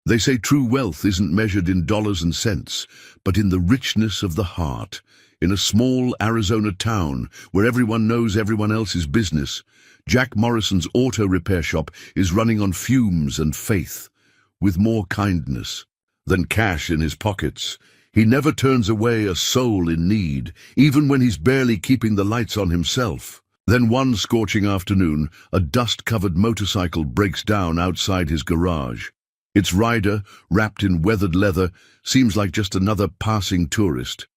They say true wealth isn't measured in dollars and cents, but in the richness of the heart. In a small Arizona town where everyone knows everyone else's business, Jack Morrison's auto repair shop is running on fumes and faith. With more kindness than cash in his pockets, he never turns away a soul in need, even when he's barely keeping the lights on himself. Then one scorching afternoon, a dust-covered motorcycle breaks down outside his garage. Its rider, wrapped in weathered leather, seems like just another passing tourist.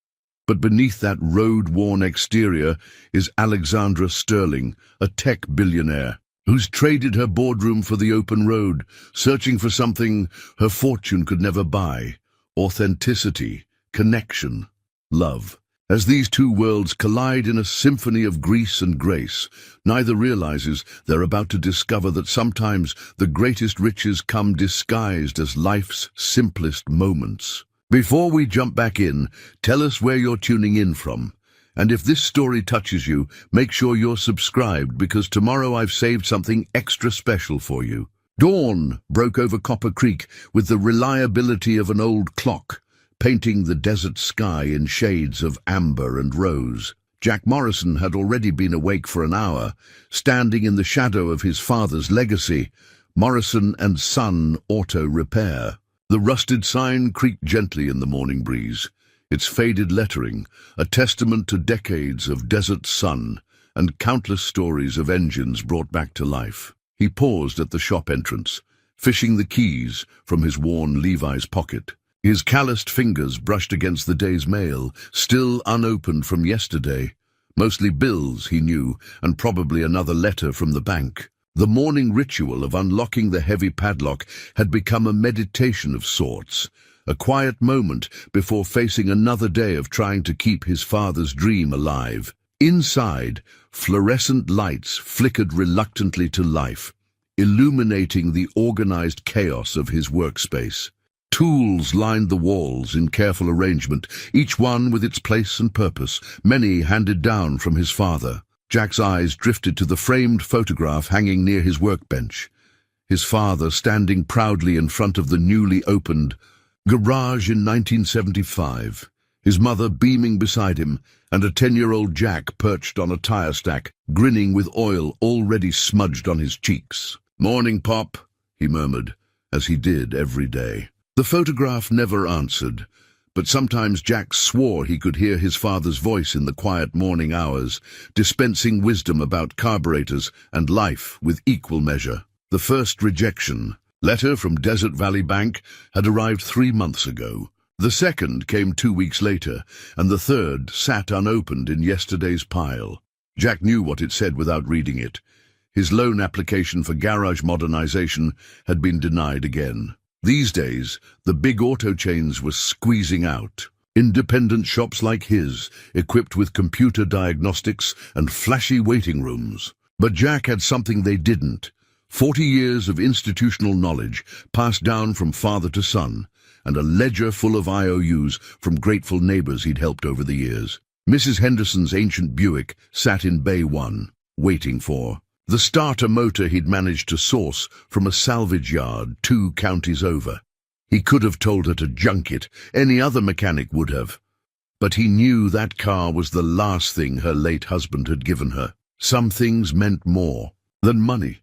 But beneath that road-worn exterior is Alexandra Sterling, a tech billionaire, who's traded her boardroom for the open road, searching for something her fortune could never buy: authenticity, connection, love. As these two worlds collide in a symphony of grease and grace, neither realizes they're about to discover that sometimes the greatest riches come disguised as life's simplest moments. Before we jump back in, tell us where you're tuning in from. And if this story touches you, make sure you're subscribed, because tomorrow I've saved something extra special for you. Dawn broke over Copper Creek with the reliability of an old clock, painting the desert sky in shades of amber and rose. Jack Morrison had already been awake for an hour, standing in the shadow of his father's legacy, Morrison and Son Auto Repair. The rusted sign creaked gently in the morning breeze, its faded lettering a testament to decades of desert sun and countless stories of engines brought back to life. He paused at the shop entrance, fishing the keys from his worn Levi's pocket. His calloused fingers brushed against the day's mail, still unopened from yesterday. Mostly bills, he knew, and probably another letter from the bank. The morning ritual of unlocking the heavy padlock had become a meditation of sorts, a quiet moment before facing another day of trying to keep his father's dream alive. Inside, fluorescent lights flickered reluctantly to life, illuminating the organized chaos of his workspace. Tools lined the walls in careful arrangement, each one with its place and purpose, many handed down from his father. Jack's eyes drifted to the framed photograph hanging near his workbench, his father standing proudly in front of the newly opened garage in 1975, his mother beaming beside him, and a 10-year-old Jack perched on a tire stack, grinning with oil already smudged on his cheeks. "Morning, Pop," he murmured, as he did every day. The photograph never answered, but sometimes Jack swore he could hear his father's voice in the quiet morning hours, dispensing wisdom about carburetors and life with equal measure. The first rejection letter from Desert Valley Bank had arrived 3 months ago. The second came 2 weeks later, and the third sat unopened in yesterday's pile. Jack knew what it said without reading it. His loan application for garage modernization had been denied again. These days, the big auto chains were squeezing out independent shops like his, equipped with computer diagnostics and flashy waiting rooms. But Jack had something they didn't: 40 years of institutional knowledge passed down from father to son, and a ledger full of IOUs from grateful neighbors he'd helped over the years. Mrs. Henderson's ancient Buick sat in Bay 1, waiting for the starter motor he'd managed to source from a salvage yard 2 counties over. He could have told her to junk it, any other mechanic would have. But he knew that car was the last thing her late husband had given her. Some things meant more than money.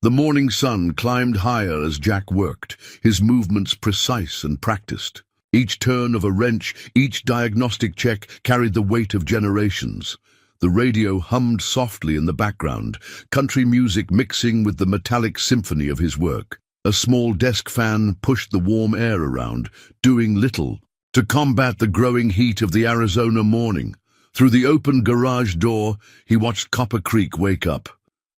The morning sun climbed higher as Jack worked, his movements precise and practiced. Each turn of a wrench, each diagnostic check carried the weight of generations. The radio hummed softly in the background, country music mixing with the metallic symphony of his work. A small desk fan pushed the warm air around, doing little to combat the growing heat of the Arizona morning. Through the open garage door, he watched Copper Creek wake up.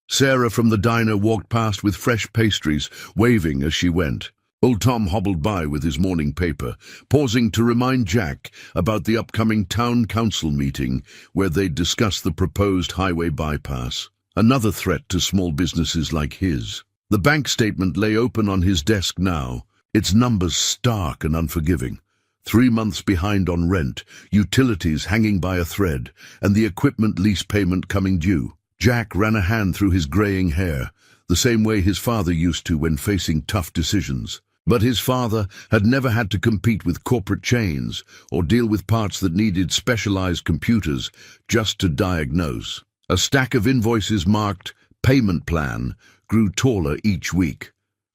Sarah from the diner walked past with fresh pastries, waving as she went. Old Tom hobbled by with his morning paper, pausing to remind Jack about the upcoming town council meeting where they'd discuss the proposed highway bypass, another threat to small businesses like his. The bank statement lay open on his desk now, its numbers stark and unforgiving. 3 months behind on rent, utilities hanging by a thread, and the equipment lease payment coming due. Jack ran a hand through his graying hair, the same way his father used to when facing tough decisions. But his father had never had to compete with corporate chains or deal with parts that needed specialized computers just to diagnose. A stack of invoices marked "Payment Plan" grew taller each week.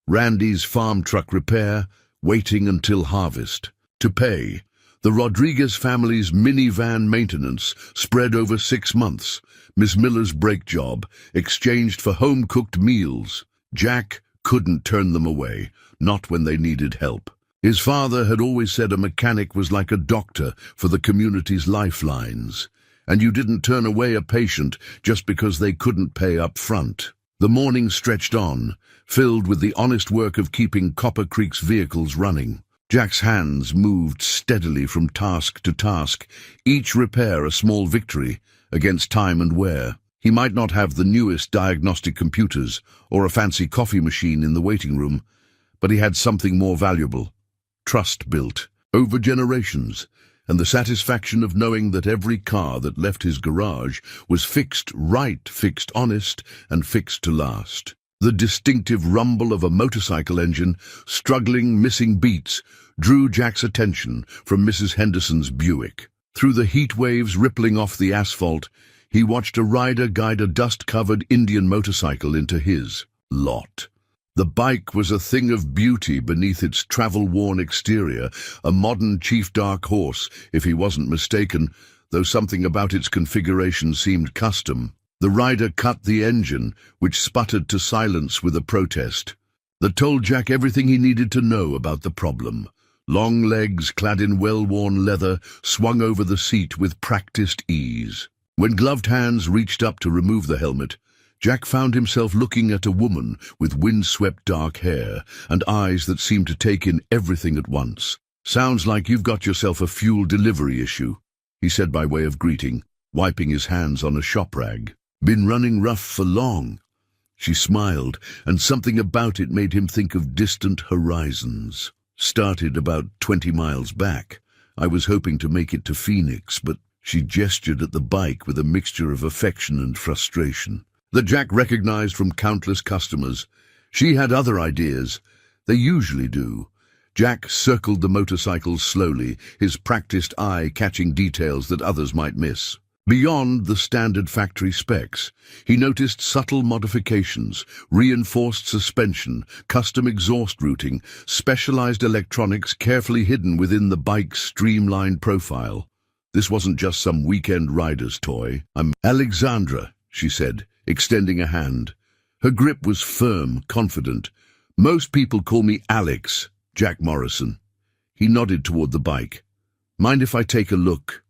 Randy's farm truck repair, waiting until harvest. To pay, the Rodriguez family's minivan maintenance spread over 6 months. Miss Miller's brake job exchanged for home-cooked meals. Jack couldn't turn them away, not when they needed help. His father had always said a mechanic was like a doctor for the community's lifelines, and you didn't turn away a patient just because they couldn't pay up front. The morning stretched on, filled with the honest work of keeping Copper Creek's vehicles running. Jack's hands moved steadily from task to task, each repair a small victory against time and wear. He might not have the newest diagnostic computers or a fancy coffee machine in the waiting room, but he had something more valuable: trust built over generations, and the satisfaction of knowing that every car that left his garage was fixed right, fixed honest, and fixed to last. The distinctive rumble of a motorcycle engine, struggling, missing beats, drew Jack's attention from Mrs. Henderson's Buick. Through the heat waves rippling off the asphalt, he watched a rider guide a dust-covered Indian motorcycle into his lot. The bike was a thing of beauty beneath its travel-worn exterior, a modern chief dark horse, if he wasn't mistaken, though something about its configuration seemed custom. The rider cut the engine, which sputtered to silence with a protest, that told Jack everything he needed to know about the problem. Long legs, clad in well-worn leather, swung over the seat with practiced ease. When gloved hands reached up to remove the helmet, Jack found himself looking at a woman with windswept dark hair and eyes that seemed to take in everything at once. "Sounds like you've got yourself a fuel delivery issue," he said by way of greeting, wiping his hands on a shop rag. "Been running rough for long?" She smiled, and something about it made him think of distant horizons. "Started about 20 miles back. I was hoping to make it to Phoenix, but..." She gestured at the bike with a mixture of affection and frustration that Jack recognized from countless customers. She had other ideas. They usually do. Jack circled the motorcycle slowly, his practiced eye catching details that others might miss. Beyond the standard factory specs, he noticed subtle modifications: reinforced suspension, custom exhaust routing, specialized electronics carefully hidden within the bike's streamlined profile. This wasn't just some weekend rider's toy. "I'm Alexandra," she said, extending a hand. Her grip was firm, confident. "Most people call me Alex, Jack Morrison." He nodded toward the bike. "Mind if I take a look?"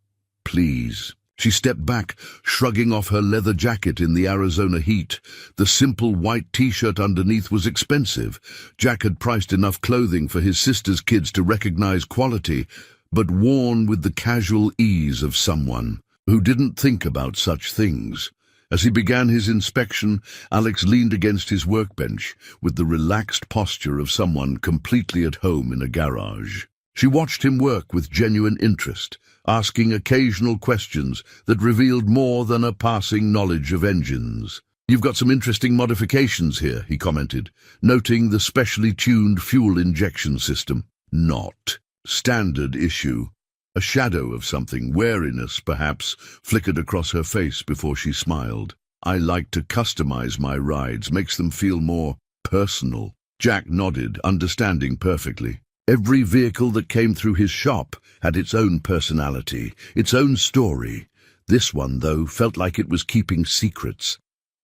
"Please." She stepped back, shrugging off her leather jacket in the Arizona heat. The simple white t-shirt underneath was expensive. Jack had priced enough clothing for his sister's kids to recognize quality, but worn with the casual ease of someone who didn't think about such things. As he began his inspection, Alex leaned against his workbench with the relaxed posture of someone completely at home in a garage. She watched him work with genuine interest, asking occasional questions that revealed more than a passing knowledge of engines. "You've got some interesting modifications here," he commented, noting the specially tuned fuel injection system. "Not standard issue." A shadow of something, wariness perhaps, flickered across her face before she smiled. "I like to customize my rides, makes them feel more personal." Jack nodded, understanding perfectly. Every vehicle that came through his shop had its own personality, its own story. This one, though, felt like it was keeping secrets.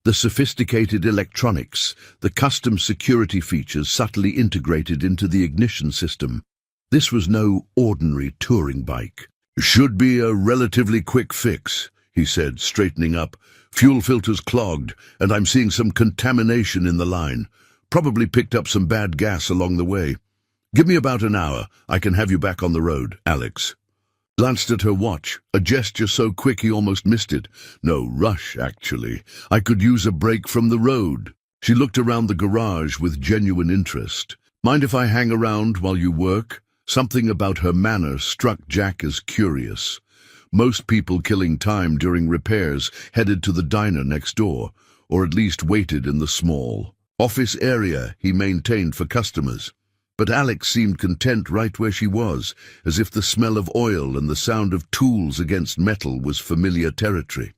The sophisticated electronics, the custom security features subtly integrated into the ignition system. This was no ordinary touring bike. "Should be a relatively quick fix," he said, straightening up. "Fuel filters clogged, and I'm seeing some contamination in the line. Probably picked up some bad gas along the way. Give me about an hour. I can have you back on the road, Alex." Glanced at her watch, a gesture so quick he almost missed it. "No rush, actually. I could use a break from the road." She looked around the garage with genuine interest. "Mind if I hang around while you work?" Something about her manner struck Jack as curious. Most people killing time during repairs headed to the diner next door, or at least waited in the small office area he maintained for customers. But Alex seemed content right where she was, as if the smell of oil and the sound of tools against metal was familiar territory.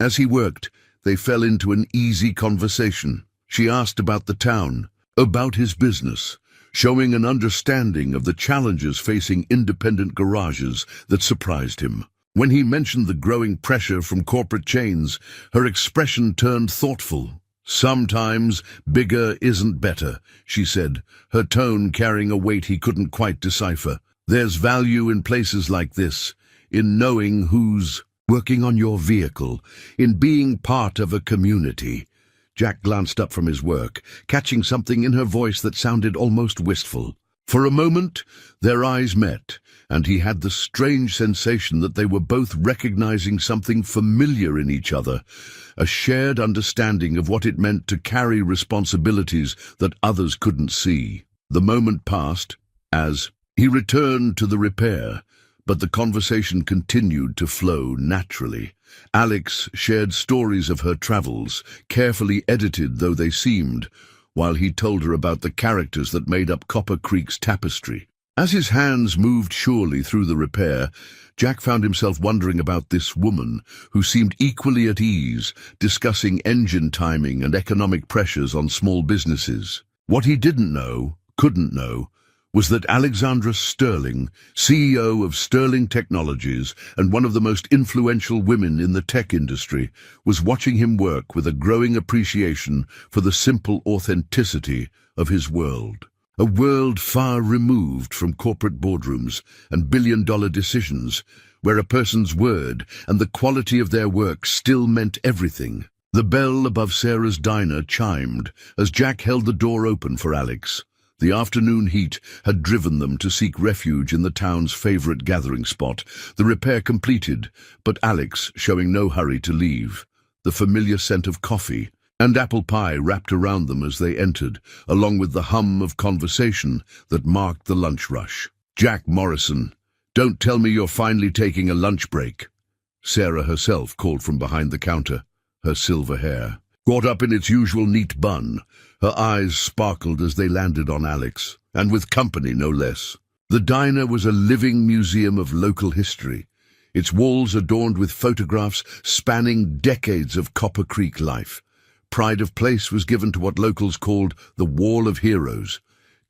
As he worked, they fell into an easy conversation. She asked about the town, about his business, showing an understanding of the challenges facing independent garages that surprised him. When he mentioned the growing pressure from corporate chains, her expression turned thoughtful. "Sometimes bigger isn't better," she said, her tone carrying a weight he couldn't quite decipher. "There's value in places like this, in knowing who's working on your vehicle, in being part of a community." Jack glanced up from his work, catching something in her voice that sounded almost wistful. For a moment, their eyes met, and he had the strange sensation that they were both recognizing something familiar in each other, a shared understanding of what it meant to carry responsibilities that others couldn't see. The moment passed as he returned to the repair, but the conversation continued to flow naturally. Alex shared stories of her travels, carefully edited though they seemed, while he told her about the characters that made up Copper Creek's tapestry. As his hands moved surely through the repair, Jack found himself wondering about this woman, who seemed equally at ease, discussing engine timing and economic pressures on small businesses. What he didn't know, couldn't know, was that Alexandra Sterling, CEO of Sterling Technologies and one of the most influential women in the tech industry, was watching him work with a growing appreciation for the simple authenticity of his world. A world far removed from corporate boardrooms and billion-dollar decisions, where a person's word and the quality of their work still meant everything. The bell above Sarah's diner chimed as Jack held the door open for Alex. The afternoon heat had driven them to seek refuge in the town's favorite gathering spot. The repair completed, but Alex showing no hurry to leave. The familiar scent of coffee and apple pie wrapped around them as they entered, along with the hum of conversation that marked the lunch rush. "Jack Morrison, don't tell me you're finally taking a lunch break," Sarah herself called from behind the counter, her silver hair caught up in its usual neat bun. Her eyes sparkled as they landed on Alex, and with company no less. The diner was a living museum of local history, its walls adorned with photographs spanning decades of Copper Creek life. Pride of place was given to what locals called the Wall of Heroes,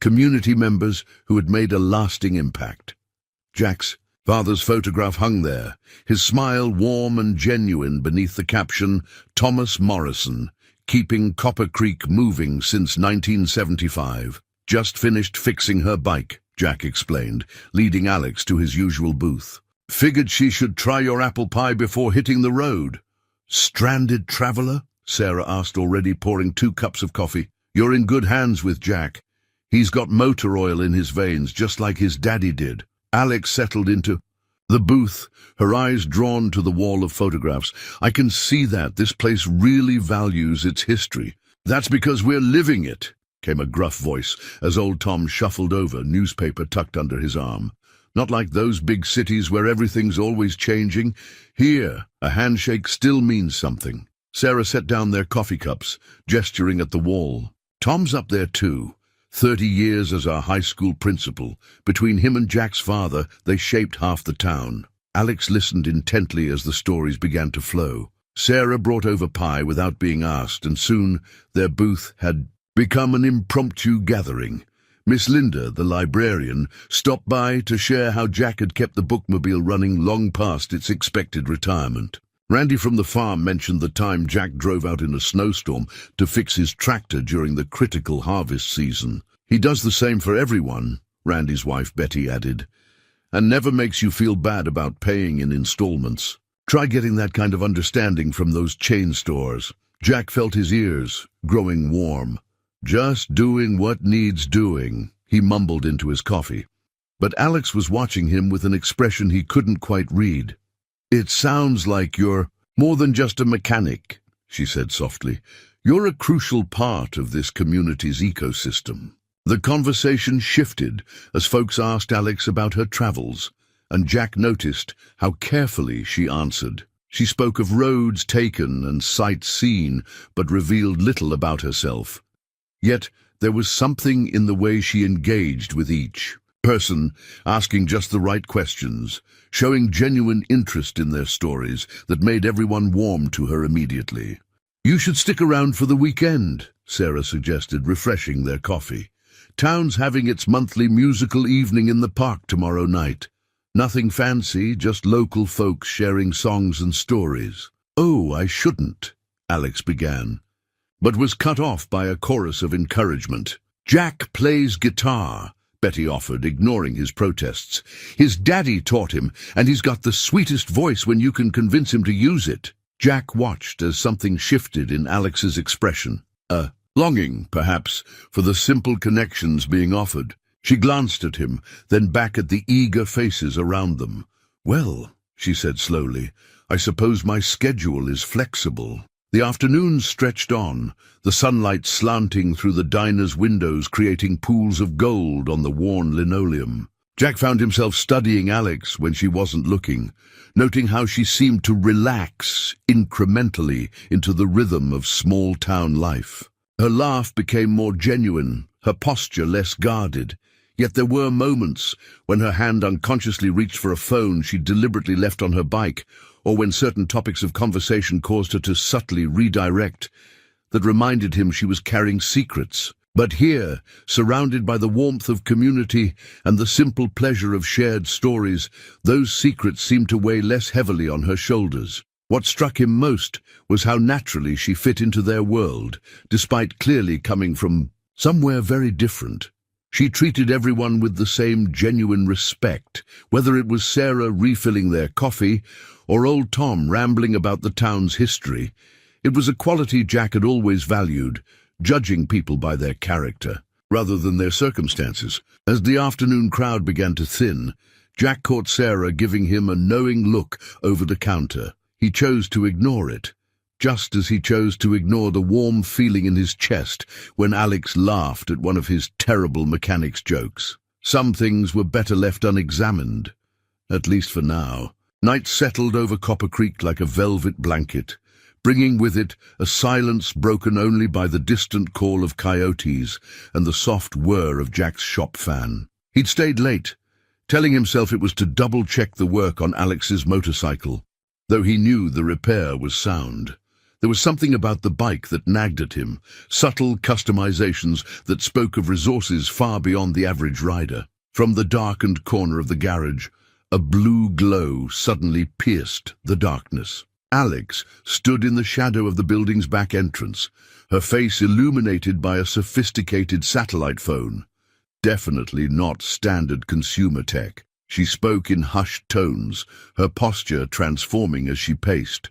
community members who had made a lasting impact. Jack's father's photograph hung there, his smile warm and genuine beneath the caption, "Thomas Morrison, keeping Copper Creek moving since 1975. Just finished fixing her bike," Jack explained, leading Alex to his usual booth. "Figured she should try your apple pie before hitting the road." "Stranded traveler?" Sarah asked, already pouring 2 cups of coffee. "You're in good hands with Jack. He's got motor oil in his veins, just like his daddy did." Alex settled into the booth, her eyes drawn to the wall of photographs. "I can see that this place really values its history." "That's because we're living it," came a gruff voice as old Tom shuffled over, newspaper tucked under his arm. "Not like those big cities where everything's always changing. Here, a handshake still means something." Sarah set down their coffee cups, gesturing at the wall. "Tom's up there too. 30 years as our high school principal. Between him and Jack's father, they shaped half the town." Alex listened intently as the stories began to flow. Sarah brought over pie without being asked, and soon their booth had become an impromptu gathering. Miss Linda, the librarian, stopped by to share how Jack had kept the bookmobile running long past its expected retirement. Randy from the farm mentioned the time Jack drove out in a snowstorm to fix his tractor during the critical harvest season. "He does the same for everyone," Randy's wife Betty added, "and never makes you feel bad about paying in installments. Try getting that kind of understanding from those chain stores." Jack felt his ears growing warm. "Just doing what needs doing," he mumbled into his coffee. But Alex was watching him with an expression he couldn't quite read. "It sounds like you're more than just a mechanic," she said softly. "You're a crucial part of this community's ecosystem." The conversation shifted as folks asked Alex about her travels, and Jack noticed how carefully she answered. She spoke of roads taken and sights seen, but revealed little about herself. Yet There was something in the way she engaged with each person, asking just the right questions, showing genuine interest in their stories that made everyone warm to her immediately. "You should stick around for the weekend," Sarah suggested, refreshing their coffee. "Town's having its monthly musical evening in the park tomorrow night. Nothing fancy, just local folks sharing songs and stories." "Oh, I shouldn't," Alex began, but was cut off by a chorus of encouragement. "Jack plays guitar," Betty offered, ignoring his protests. "His daddy taught him, and he's got the sweetest voice when you can convince him to use it." Jack watched as something shifted in Alex's expression. A longing, perhaps, for the simple connections being offered. She glanced at him, then back at the eager faces around them. "Well," she said slowly, "I suppose my schedule is flexible." The afternoon stretched on, the sunlight slanting through the diner's windows, creating pools of gold on the worn linoleum. Jack found himself studying Alex when she wasn't looking, noting how she seemed to relax incrementally into the rhythm of small-town life. Her laugh became more genuine, her posture less guarded. Yet there were moments when her hand unconsciously reached for a phone she'd deliberately left on her bike, or when certain topics of conversation caused her to subtly redirect, that reminded him she was carrying secrets. But here, surrounded by the warmth of community and the simple pleasure of shared stories, those secrets seemed to weigh less heavily on her shoulders. What struck him most was how naturally she fit into their world, despite clearly coming from somewhere very different. She treated everyone with the same genuine respect, whether it was Sarah refilling their coffee or old Tom rambling about the town's history. It was a quality Jack had always valued, judging people by their character, rather than their circumstances. As the afternoon crowd began to thin, Jack caught Sarah giving him a knowing look over the counter. He chose to ignore it, just as he chose to ignore the warm feeling in his chest when Alex laughed at one of his terrible mechanics jokes. Some things were better left unexamined, at least for now. Night settled over Copper Creek like a velvet blanket, bringing with it a silence broken only by the distant call of coyotes and the soft whir of Jack's shop fan. He'd stayed late, telling himself it was to double-check the work on Alex's motorcycle, though he knew the repair was sound. There was something about the bike that nagged at him, subtle customizations that spoke of resources far beyond the average rider. From the darkened corner of the garage, a blue glow suddenly pierced the darkness. Alex stood in the shadow of the building's back entrance, her face illuminated by a sophisticated satellite phone. Definitely not standard consumer tech. She spoke in hushed tones, her posture transforming as she paced.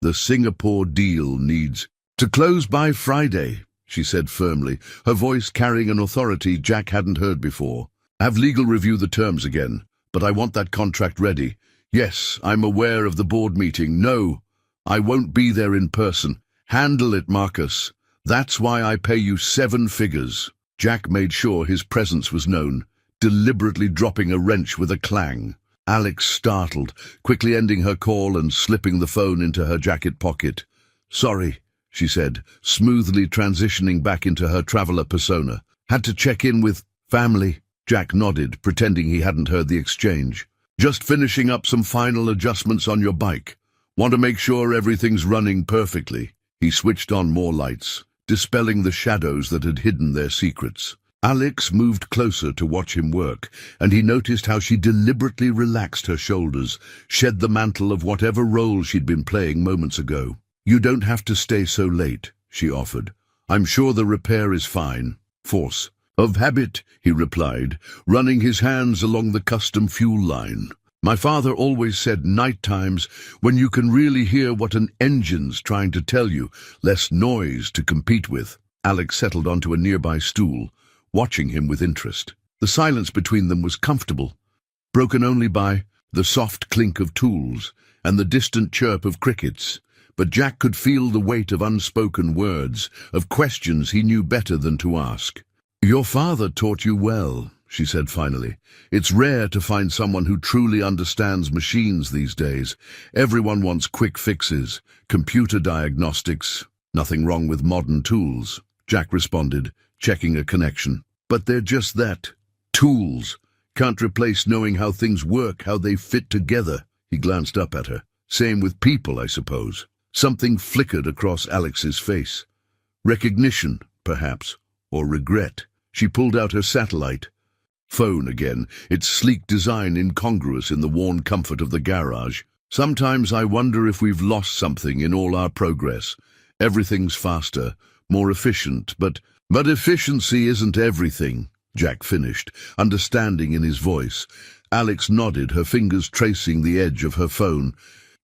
"The Singapore deal needs to close by Friday," she said firmly, her voice carrying an authority Jack hadn't heard before. "Have legal review the terms again, but I want that contract ready. Yes, I'm aware of the board meeting. No, I won't be there in person. Handle it, Marcus. That's why I pay you 7 figures. Jack made sure his presence was known, deliberately dropping a wrench with a clang. Alex startled, quickly ending her call and slipping the phone into her jacket pocket. "Sorry," she said, smoothly transitioning back into her traveler persona. "Had to check in with family." Jack nodded, pretending he hadn't heard the exchange. "Just finishing up some final adjustments on your bike. Want to make sure everything's running perfectly." He switched on more lights, dispelling the shadows that had hidden their secrets. Alex moved closer to watch him work, and he noticed how she deliberately relaxed her shoulders, shed the mantle of whatever role she'd been playing moments ago. "You don't have to stay so late," she offered. "I'm sure the repair is fine." "Force of habit," he replied, running his hands along the custom fuel line. "My father always said night times, when you can really hear what an engine's trying to tell you, less noise to compete with." Alex settled onto a nearby stool, watching him with interest. The silence between them was comfortable, broken only by the soft clink of tools and the distant chirp of crickets. But Jack could feel the weight of unspoken words, of questions he knew better than to ask. "Your father taught you well," she said finally. "It's rare to find someone who truly understands machines these days. Everyone wants quick fixes, computer diagnostics. Nothing wrong with modern tools," Jack responded, checking a connection. But they're just that. Tools. Can't replace knowing how things work, how they fit together. He glanced up at her. Same with people, I suppose. Something flickered across Alex's face. Recognition, perhaps, or regret. She pulled out her satellite phone again, its sleek design incongruous in the worn comfort of the garage. Sometimes I wonder if we've lost something in all our progress. Everything's faster, more efficient, but efficiency isn't everything, Jack finished, understanding in his voice. Alex nodded, her fingers tracing the edge of her phone.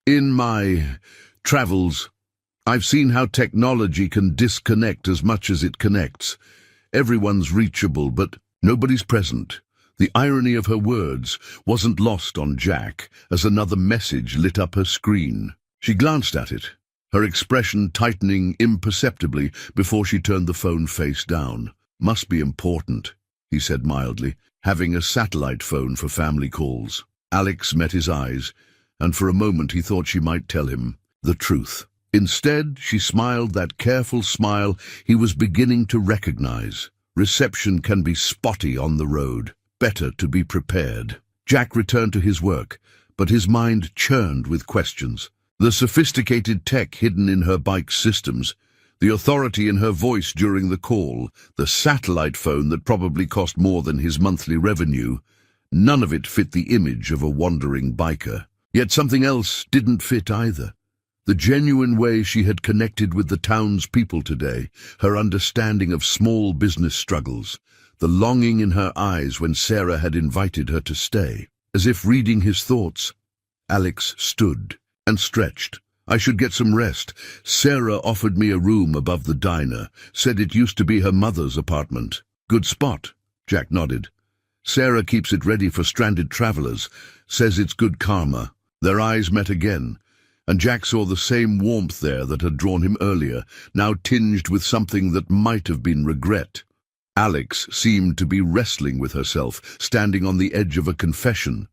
In my travels, I've seen how technology can disconnect as much as it connects. Everyone's reachable, but nobody's present. The irony of her words wasn't lost on Jack as another message lit up her screen. She glanced at it, her expression tightening imperceptibly before she turned the phone face down. Must be important, he said mildly, having a satellite phone for family calls. Alex met his eyes, and for a moment he thought she might tell him the truth. Instead, she smiled that careful smile he was beginning to recognize. Reception can be spotty on the road. Better to be prepared. Jack returned to his work, but his mind churned with questions. The sophisticated tech hidden in her bike's systems, the authority in her voice during the call, the satellite phone that probably cost more than his monthly revenue, none of it fit the image of a wandering biker. Yet something else didn't fit either. The genuine way she had connected with the town's people today, her understanding of small business struggles, the longing in her eyes when Sarah had invited her to stay. As if reading his thoughts, Alex stood and stretched. I should get some rest. Sarah offered me a room above the diner, said it used to be her mother's apartment. Good spot, Jack nodded. Sarah keeps it ready for stranded travelers, says it's good karma. Their eyes met again, and Jack saw the same warmth there that had drawn him earlier, now tinged with something that might have been regret. Alex seemed to be wrestling with herself, standing on the edge of a confession.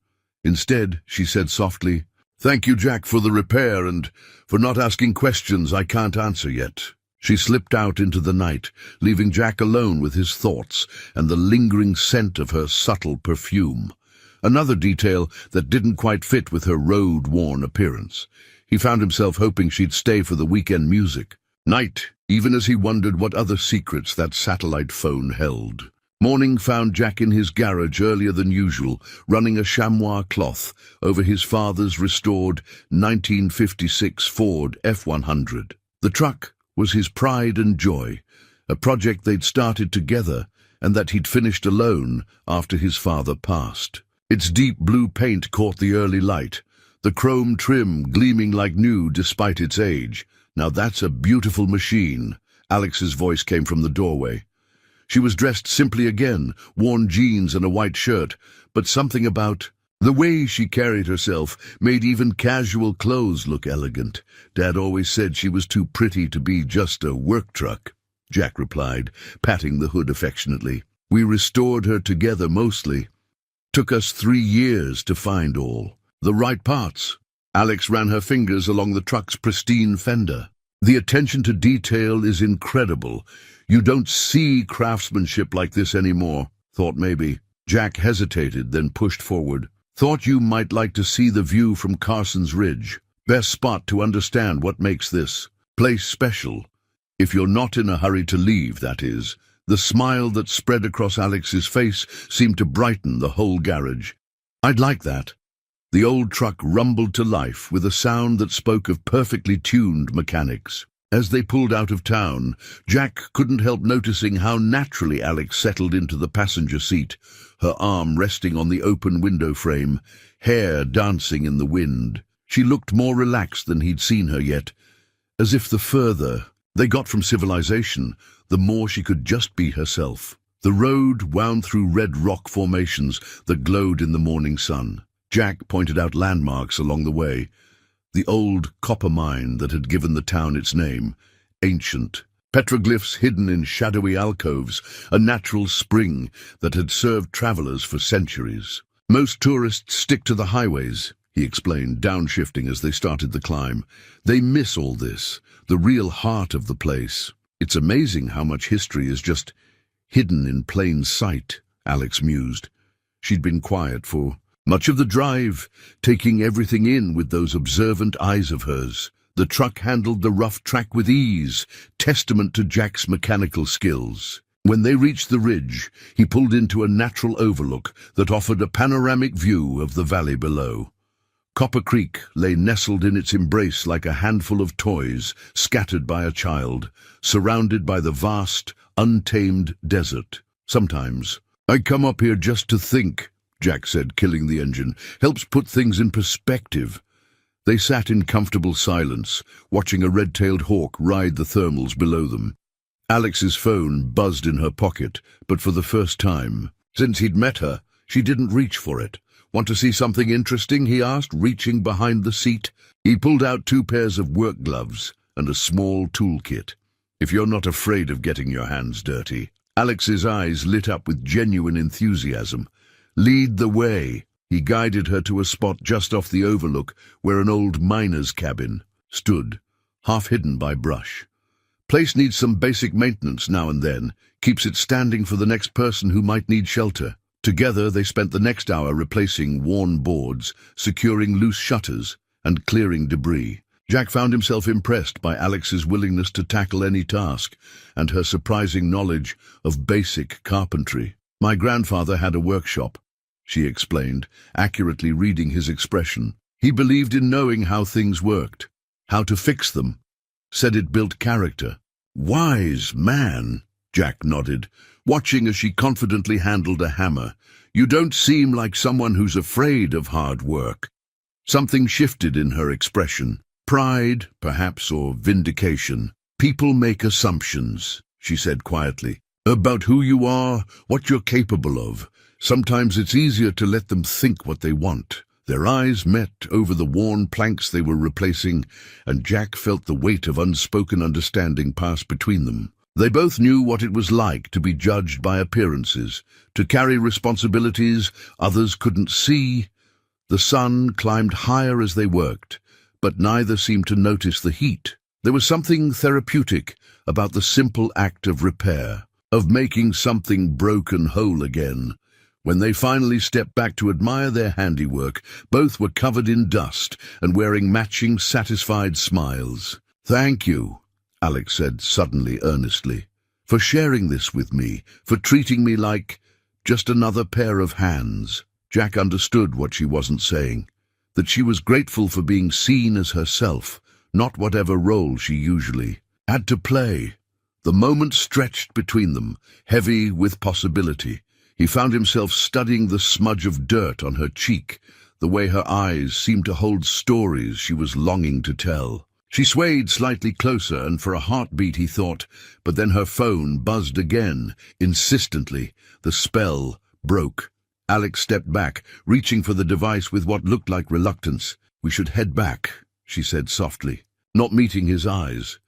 Instead, she said softly, "Thank you, Jack, for the repair and for not asking questions I can't answer yet." She slipped out into the night, leaving Jack alone with his thoughts and the lingering scent of her subtle perfume. Another detail that didn't quite fit with her road-worn appearance. He found himself hoping she'd stay for the weekend music night, even as he wondered what other secrets that satellite phone held. Morning found Jack in his garage earlier than usual, running a chamois cloth over his father's restored 1956 Ford F-100. The truck was his pride and joy, a project they'd started together and that he'd finished alone after his father passed. Its deep blue paint caught the early light, the chrome trim gleaming like new despite its age. "Now that's a beautiful machine." Alex's voice came from the doorway. She was dressed simply again, worn jeans and a white shirt, but something about the way she carried herself made even casual clothes look elegant. Dad always said she was too pretty to be just a work truck, Jack replied, patting the hood affectionately. "We restored her together mostly. Took us 3 years to find all the right parts." Alex ran her fingers along the truck's pristine fender. "The attention to detail is incredible. You don't see craftsmanship like this anymore." "Thought maybe." Jack hesitated, then pushed forward. "Thought you might like to see the view from Carson's Ridge. Best spot to understand what makes this place special. If you're not in a hurry to leave, that is." The smile that spread across Alex's face seemed to brighten the whole garage. "I'd like that." The old truck rumbled to life with a sound that spoke of perfectly tuned mechanics. As they pulled out of town, Jack couldn't help noticing how naturally Alex settled into the passenger seat, her arm resting on the open window frame, hair dancing in the wind. She looked more relaxed than he'd seen her yet, as if the further they got from civilization, the more she could just be herself. The road wound through red rock formations that glowed in the morning sun. Jack pointed out landmarks along the way. The old copper mine that had given the town its name, ancient. Petroglyphs hidden in shadowy alcoves, a natural spring that had served travelers for centuries. "Most tourists stick to the highways," he explained, downshifting as they started the climb. "They miss all this, the real heart of the place. It's amazing how much history is just hidden in plain sight, Alex mused. She'd been quiet for much of the drive, taking everything in with those observant eyes of hers. The truck handled the rough track with ease, testament to Jack's mechanical skills. When they reached the ridge, he pulled into a natural overlook that offered a panoramic view of the valley below. Copper Creek lay nestled in its embrace like a handful of toys scattered by a child, surrounded by the vast, untamed desert. Sometimes, "I come up here just to think," Jack said, killing the engine. "Helps put things in perspective." They sat in comfortable silence, watching a red-tailed hawk ride the thermals below them. Alex's phone buzzed in her pocket, but for the first time since he'd met her, she didn't reach for it. "Want to see something interesting?" he asked, reaching behind the seat. He pulled out 2 pairs of work gloves and a small toolkit. "If you're not afraid of getting your hands dirty." Alex's eyes lit up with genuine enthusiasm. "Lead the way." He guided her to a spot just off the overlook where an old miner's cabin stood, half hidden by brush. "Place needs some basic maintenance now and then, keeps it standing for the next person who might need shelter." Together they spent the next hour replacing worn boards, securing loose shutters, and clearing debris. Jack found himself impressed by Alex's willingness to tackle any task, and her surprising knowledge of basic carpentry. "My grandfather had a workshop," she explained, accurately reading his expression. "He believed in knowing how things worked, how to fix them. Said it built character." "Wise man," Jack nodded, watching as she confidently handled a hammer. "You don't seem like someone who's afraid of hard work." Something shifted in her expression. Pride, perhaps, or vindication. "People make assumptions," she said quietly, "about who you are, what you're capable of. Sometimes it's easier to let them think what they want." Their eyes met over the worn planks they were replacing, and Jack felt the weight of unspoken understanding pass between them. They both knew what it was like to be judged by appearances, to carry responsibilities others couldn't see. The sun climbed higher as they worked, but neither seemed to notice the heat. There was something therapeutic about the simple act of repair, of making something broken whole again. When they finally stepped back to admire their handiwork, both were covered in dust and wearing matching, satisfied smiles. "Thank you," Alex said suddenly, earnestly, "for sharing this with me, for treating me like just another pair of hands." Jack understood what she wasn't saying, that she was grateful for being seen as herself, not whatever role she usually had to play. The moment stretched between them, heavy with possibility. He found himself studying the smudge of dirt on her cheek, the way her eyes seemed to hold stories she was longing to tell. She swayed slightly closer, and for a heartbeat he thought, but then her phone buzzed again, insistently. The spell broke. Alex stepped back, reaching for the device with what looked like reluctance. "We should head back," she said softly, not meeting his eyes.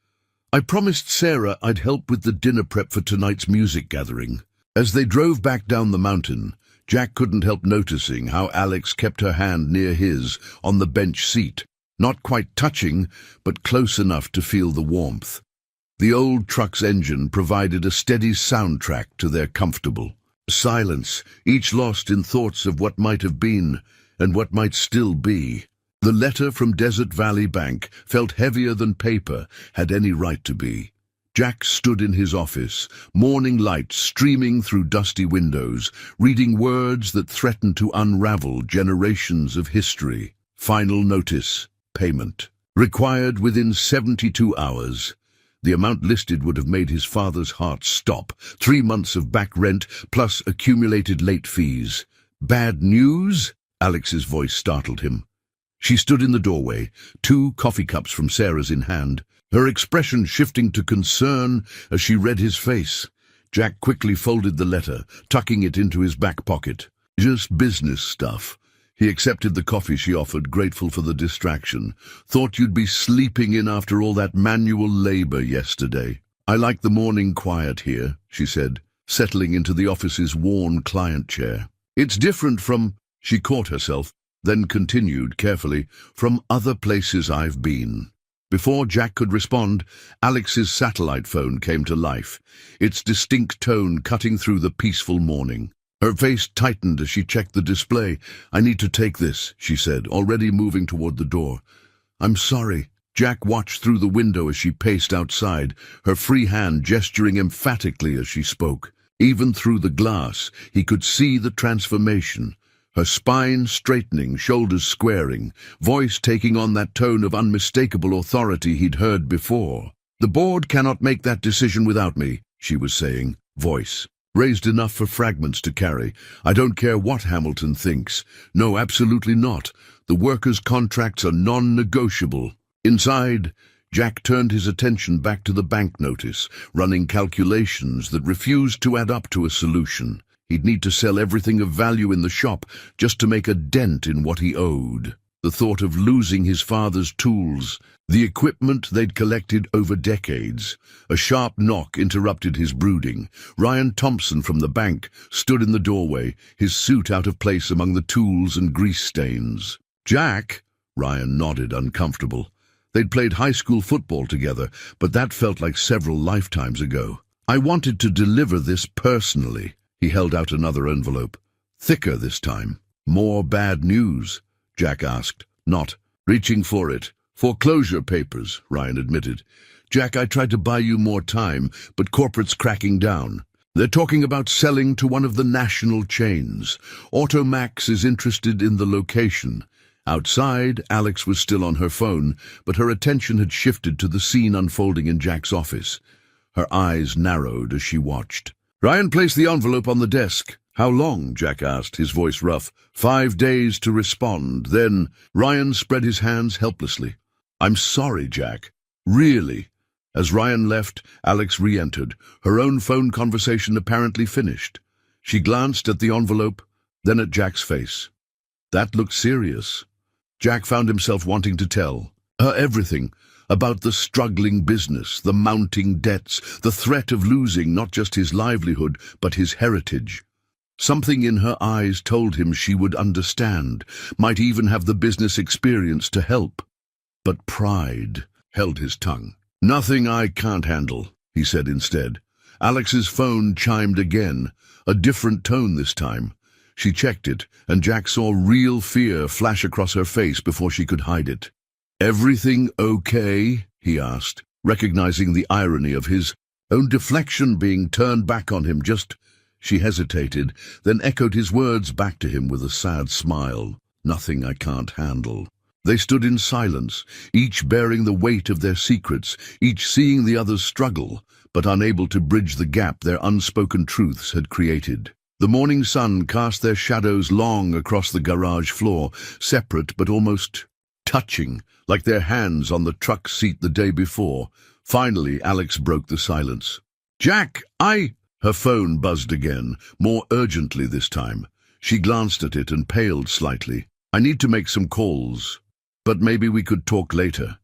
"I promised Sarah I'd help with the dinner prep for tonight's music gathering." As they drove back down the mountain, Jack couldn't help noticing how Alex kept her hand near his on the bench seat, not quite touching, but close enough to feel the warmth. The old truck's engine provided a steady soundtrack to their comfortable silence, each lost in thoughts of what might have been and what might still be. The letter from Desert Valley Bank felt heavier than paper had any right to be. Jack stood in his office, morning light streaming through dusty windows, reading words that threatened to unravel generations of history. Final notice, payment. Required within 72 hours. The amount listed would have made his father's heart stop. 3 months of back rent, plus accumulated late fees. "Bad news?" Alex's voice startled him. She stood in the doorway, 2 coffee cups from Sarah's in hand, her expression shifting to concern as she read his face. Jack quickly folded the letter, tucking it into his back pocket. "Just business stuff." He accepted the coffee she offered, grateful for the distraction. "Thought you'd be sleeping in after all that manual labor yesterday." "I like the morning quiet here," she said, settling into the office's worn client chair. "It's different from—" She caught herself, then continued carefully, "from other places I've been." Before Jack could respond, Alex's satellite phone came to life, its distinct tone cutting through the peaceful morning. Her face tightened as she checked the display. "I need to take this," she said, already moving toward the door. "I'm sorry." Jack watched through the window as she paced outside, her free hand gesturing emphatically as she spoke. Even through the glass, he could see the transformation. Her spine straightening, shoulders squaring, voice taking on that tone of unmistakable authority he'd heard before. "The board cannot make that decision without me," she was saying, voice raised enough for fragments to carry. "I don't care what Hamilton thinks. No, absolutely not. The workers' contracts are non-negotiable." Inside, Jack turned his attention back to the bank notice, running calculations that refused to add up to a solution. He'd need to sell everything of value in the shop just to make a dent in what he owed. The thought of losing his father's tools, the equipment they'd collected over decades. A sharp knock interrupted his brooding. Ryan Thompson from the bank stood in the doorway, his suit out of place among the tools and grease stains. "Jack?" Ryan nodded, uncomfortable. They'd played high school football together, but that felt like several lifetimes ago. "I wanted to deliver this personally." He held out another envelope. Thicker this time. "More bad news?" Jack asked, not reaching for it. "Foreclosure papers," Ryan admitted. "Jack, I tried to buy you more time, but corporate's cracking down. They're talking about selling to one of the national chains. Automax is interested in the location." Outside, Alex was still on her phone, but her attention had shifted to the scene unfolding in Jack's office. Her eyes narrowed as she watched. Ryan placed the envelope on the desk. "How long?" Jack asked, his voice rough. 5 days to respond. Then Ryan spread his hands helplessly. "I'm sorry, Jack. Really." As Ryan left, Alex re-entered, her own phone conversation apparently finished. She glanced at the envelope, then at Jack's face. That looked serious. Jack found himself wanting to tell her everything about the struggling business, the mounting debts, the threat of losing not just his livelihood, but his heritage. Something in her eyes told him she would understand, might even have the business experience to help. But pride held his tongue. "Nothing I can't handle," he said instead. Alex's phone chimed again, a different tone this time. She checked it, and Jack saw real fear flash across her face before she could hide it. "Everything okay?" he asked, recognizing the irony of his own deflection being turned back on him. She hesitated, then echoed his words back to him with a sad smile. "Nothing I can't handle." They stood in silence, each bearing the weight of their secrets, each seeing the other's struggle, but unable to bridge the gap their unspoken truths had created. The morning sun cast their shadows long across the garage floor, separate but almost touching, like their hands on the truck seat the day before. Finally, Alex broke the silence. "Jack, Her phone buzzed again, more urgently this time. She glanced at it and paled slightly. "I need to make some calls, but maybe we could talk later."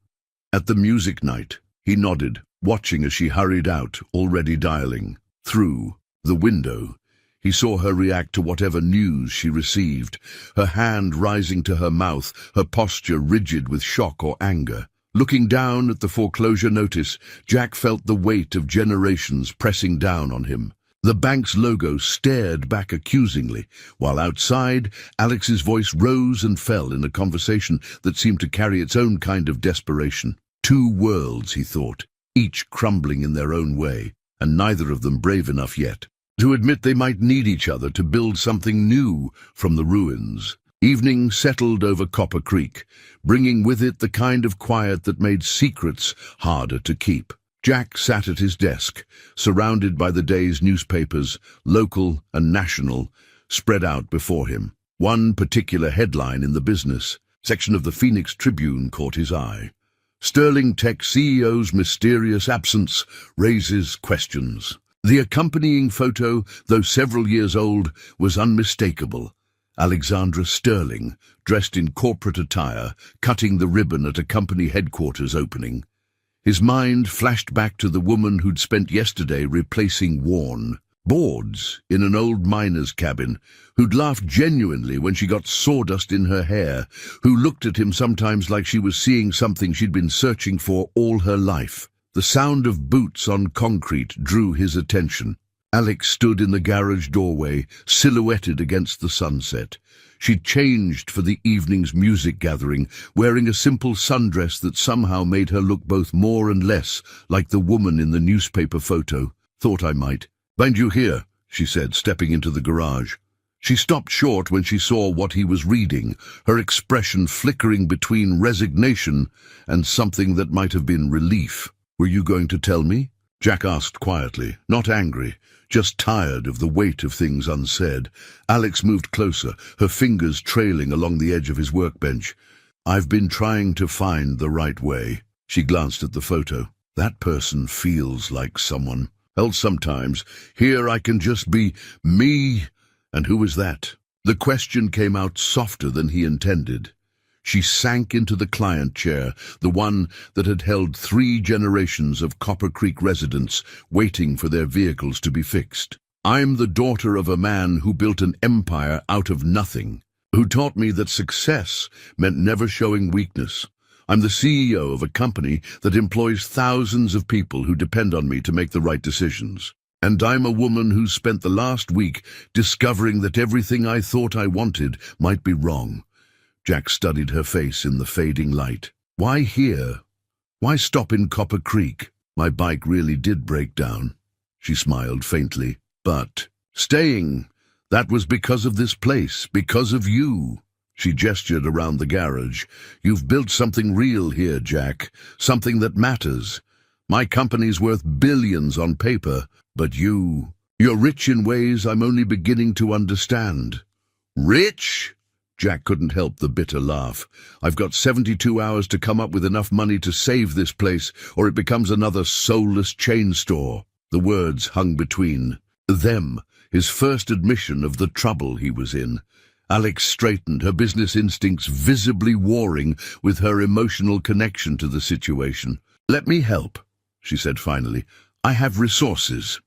"At the music night." He nodded, watching as she hurried out, already dialing. Through the window, he saw her react to whatever news she received, her hand rising to her mouth, her posture rigid with shock or anger. Looking down at the foreclosure notice, Jack felt the weight of generations pressing down on him. The bank's logo stared back accusingly, while outside, Alex's voice rose and fell in a conversation that seemed to carry its own kind of desperation. Two worlds, he thought, each crumbling in their own way, and neither of them brave enough yet to admit they might need each other to build something new from the ruins. Evening settled over Copper Creek, bringing with it the kind of quiet that made secrets harder to keep. Jack sat at his desk, surrounded by the day's newspapers, local and national, spread out before him. One particular headline in the business section of the Phoenix Tribune caught his eye. Sterling Tech CEO's mysterious absence raises questions. The accompanying photo, though several years old, was unmistakable. Alexandra Sterling, dressed in corporate attire, cutting the ribbon at a company headquarters opening. His mind flashed back to the woman who'd spent yesterday replacing Warren. boards in an old miner's cabin, who'd laugh genuinely when she got sawdust in her hair, who looked at him sometimes like she was seeing something she'd been searching for all her life. The sound of boots on concrete drew his attention. Alex stood in the garage doorway, silhouetted against the sunset. She'd changed for the evening's music gathering, wearing a simple sundress that somehow made her look both more and less like the woman in the newspaper photo. "Thought I might. Find you here," she said, stepping into the garage. She stopped short when she saw what he was reading, her expression flickering between resignation and something that might have been relief. "Were you going to tell me?" Jack asked quietly, not angry, just tired of the weight of things unsaid. Alex moved closer, her fingers trailing along the edge of his workbench. "I've been trying to find the right way." She glanced at the photo. "That person feels like someone else sometimes. Here I can just be me. And who is that?" The question came out softer than he intended. She sank into the client chair, the one that had held 3 generations of Copper Creek residents waiting for their vehicles to be fixed. "I'm the daughter of a man who built an empire out of nothing, who taught me that success meant never showing weakness. I'm the CEO of a company that employs thousands of people who depend on me to make the right decisions. And I'm a woman who spent the last week discovering that everything I thought I wanted might be wrong." Jack studied her face in the fading light. "Why here? Why stop in Copper Creek?" "My bike really did break down." She smiled faintly. "But staying, that was because of this place, because of you." She gestured around the garage. "You've built something real here, Jack, something that matters. My company's worth billions on paper, but you're rich in ways I'm only beginning to understand." "Rich?" Jack couldn't help the bitter laugh. "I've got 72 hours to come up with enough money to save this place, or it becomes another soulless chain store." The words hung between them, his first admission of the trouble he was in. Alex straightened, her business instincts visibly warring with her emotional connection to the situation. "Let me help," she said finally. "I have resources."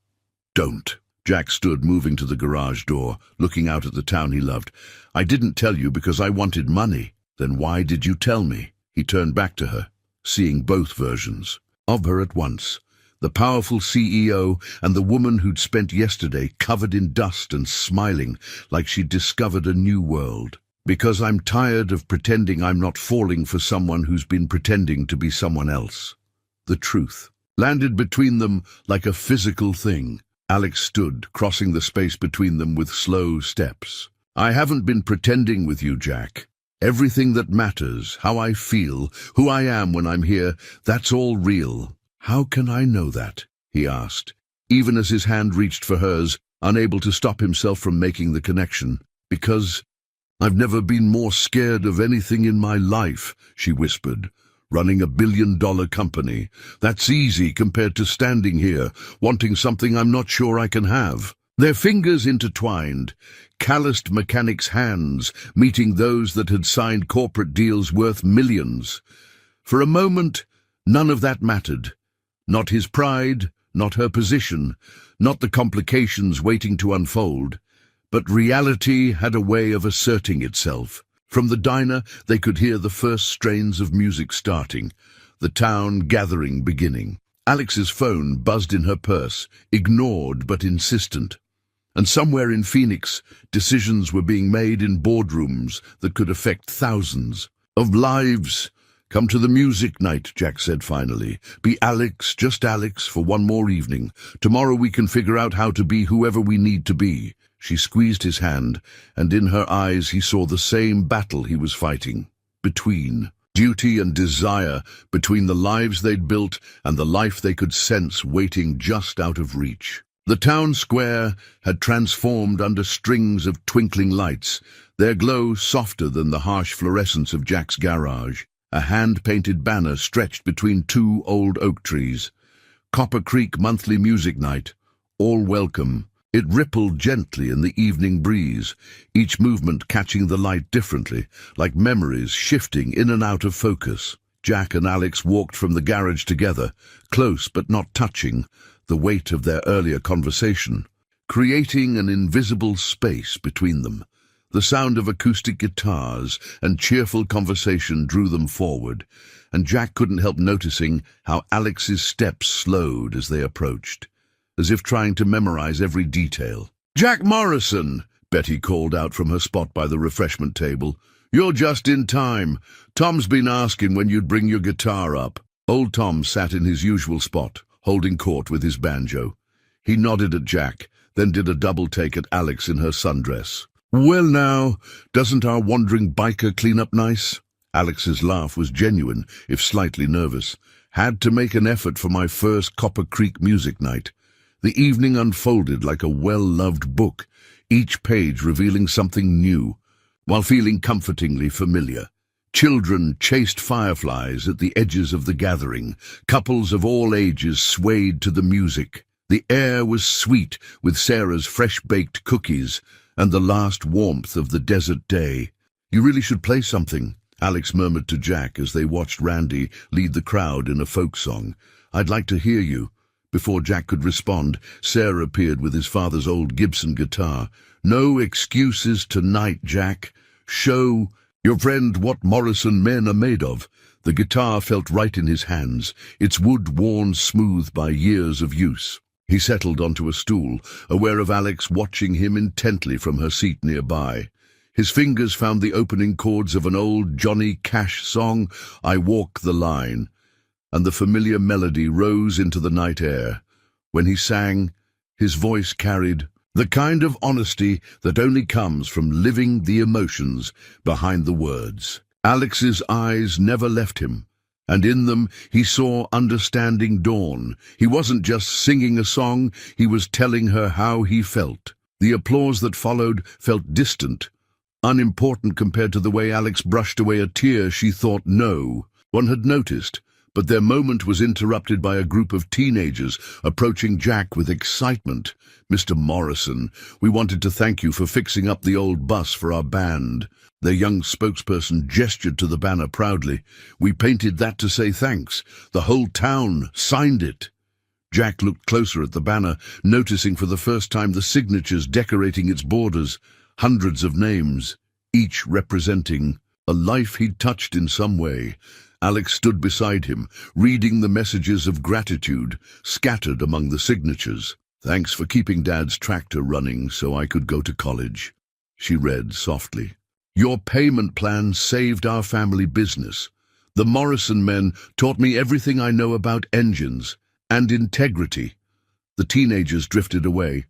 "Don't." Jack stood, moving to the garage door, looking out at the town he loved. "I didn't tell you because I wanted money." "Then why did you tell me?" He turned back to her, seeing both versions of her at once. The powerful CEO and the woman who'd spent yesterday covered in dust and smiling like she'd discovered a new world. "Because I'm tired of pretending I'm not falling for someone who's been pretending to be someone else." The truth landed between them like a physical thing. Alex stood, crossing the space between them with slow steps. "I haven't been pretending with you, Jack. Everything that matters, how I feel, who I am when I'm here, that's all real." "How can I know that?" he asked, even as his hand reached for hers, unable to stop himself from making the connection. "Because I've never been more scared of anything in my life," she whispered. "Running a billion-dollar company, that's easy compared to standing here, wanting something I'm not sure I can have." Their fingers intertwined, calloused mechanics' hands meeting those that had signed corporate deals worth millions. For a moment, none of that mattered. Not his pride, not her position, not the complications waiting to unfold. But reality had a way of asserting itself. From the diner, they could hear the first strains of music starting, the town gathering beginning. Alex's phone buzzed in her purse, ignored but insistent. And somewhere in Phoenix, decisions were being made in boardrooms that could affect thousands of lives. "Come to the music night," Jack said finally. "Be Alex, just Alex, for one more evening. Tomorrow we can figure out how to be whoever we need to be." She squeezed his hand, and in her eyes he saw the same battle he was fighting. Between duty and desire, between the lives they'd built and the life they could sense waiting just out of reach. The town square had transformed under strings of twinkling lights, their glow softer than the harsh fluorescence of Jack's garage. A hand-painted banner stretched between 2 old oak trees. "Copper Creek Monthly Music Night. All welcome." It rippled gently in the evening breeze, each movement catching the light differently, like memories shifting in and out of focus. Jack and Alex walked from the garage together, close but not touching, the weight of their earlier conversation. creating an invisible space between them. The sound of acoustic guitars and cheerful conversation drew them forward, and Jack couldn't help noticing how Alex's steps slowed as they approached, as if trying to memorize every detail. "Jack Morrison!" Betty called out from her spot by the refreshment table. "You're just in time. Tom's been asking when you'd bring your guitar up." Old Tom sat in his usual spot, holding court with his banjo. He nodded at Jack, then did a double take at Alex in her sundress. "Well now, doesn't our wandering biker clean up nice?" Alex's laugh was genuine, if slightly nervous. "Had to make an effort for my first Copper Creek music night." The evening unfolded like a well-loved book, each page revealing something new, while feeling comfortingly familiar. Children chased fireflies at the edges of the gathering. Couples of all ages swayed to the music. The air was sweet with Sarah's fresh-baked cookies and the last warmth of the desert day. "You really should play something," Alex murmured to Jack as they watched Randy lead the crowd in a folk song. "I'd like to hear you." Before Jack could respond, Sarah appeared with his father's old Gibson guitar. "No excuses tonight, Jack. Show your friend what Morrison men are made of." The guitar felt right in his hands, its wood worn smooth by years of use. He settled onto a stool, aware of Alex watching him intently from her seat nearby. His fingers found the opening chords of an old Johnny Cash song, "I Walk the Line," and the familiar melody rose into the night air. When he sang, his voice carried the kind of honesty that only comes from living the emotions behind the words. Alex's eyes never left him, and in them he saw understanding dawn. He wasn't just singing a song, he was telling her how he felt. The applause that followed felt distant, unimportant compared to the way Alex brushed away a tear she thought no one had noticed. But their moment was interrupted by a group of teenagers approaching Jack with excitement. "Mr. Morrison, we wanted to thank you for fixing up the old bus for our band." Their young spokesperson gestured to the banner proudly. "We painted that to say thanks. The whole town signed it." Jack looked closer at the banner, noticing for the first time the signatures decorating its borders. Hundreds of names, each representing a life he'd touched in some way. Alex stood beside him, reading the messages of gratitude scattered among the signatures. "Thanks for keeping Dad's tractor running so I could go to college," she read softly. "Your payment plan saved our family business. The Morrison men taught me everything I know about engines and integrity." The teenagers drifted away,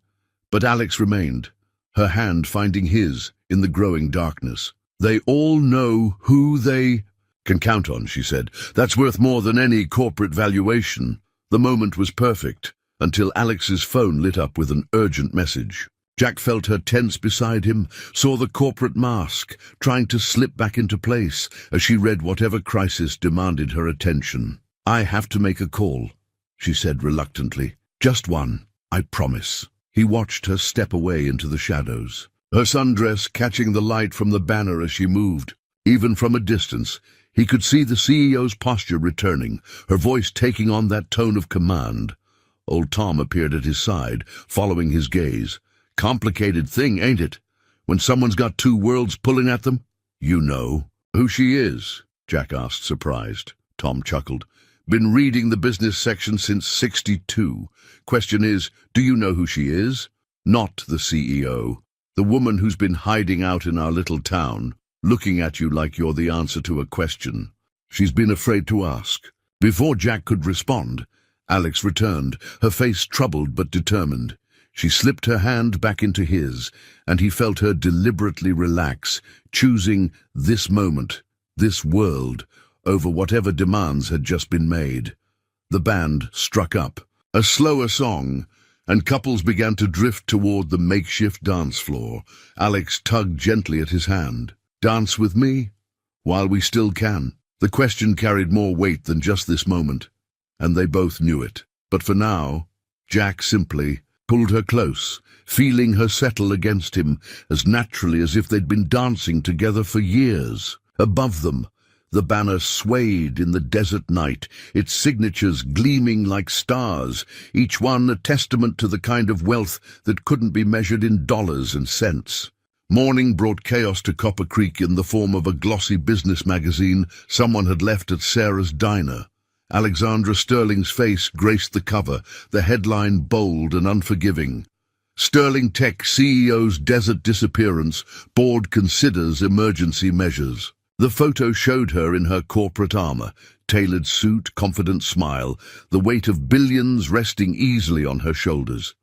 but Alex remained, her hand finding his in the growing darkness. "They all know who they can count on," she said. "That's worth more than any corporate valuation." The moment was perfect, until Alex's phone lit up with an urgent message. Jack felt her tense beside him, saw the corporate mask, trying to slip back into place as she read whatever crisis demanded her attention. "I have to make a call," she said reluctantly. "Just one, I promise." He watched her step away into the shadows, her sundress catching the light from the banner as she moved. Even from a distance, he could see the CEO's posture returning, her voice taking on that tone of command. Old Tom appeared at his side, following his gaze. "Complicated thing, ain't it? When someone's got two worlds pulling at them?" "You know who she is?" Jack asked, surprised. Tom chuckled. "Been reading the business section since '62. Question is, do you know who she is?" "Not the CEO. The woman who's been hiding out in our little town, looking at you like you're the answer to a question. She's been afraid to ask." Before Jack could respond, Alex returned, her face troubled but determined. She slipped her hand back into his, and he felt her deliberately relax, choosing this moment, this world, over whatever demands had just been made. The band struck up, a slower song, and couples began to drift toward the makeshift dance floor. Alex tugged gently at his hand. "Dance with me? While we still can." The question carried more weight than just this moment, and they both knew it. But for now, Jack simply pulled her close, feeling her settle against him as naturally as if they'd been dancing together for years. Above them, The banner swayed in the desert night, its signatures gleaming like stars, each one a testament to the kind of wealth that couldn't be measured in dollars and cents. Morning brought chaos to Copper Creek in the form of a glossy business magazine someone had left at Sarah's diner. Alexandra Sterling's face graced the cover, the headline bold and unforgiving. Sterling Tech CEO's desert disappearance, board considers emergency measures. The photo showed her in her corporate armor, tailored suit, confident smile, the weight of billions resting easily on her shoulders.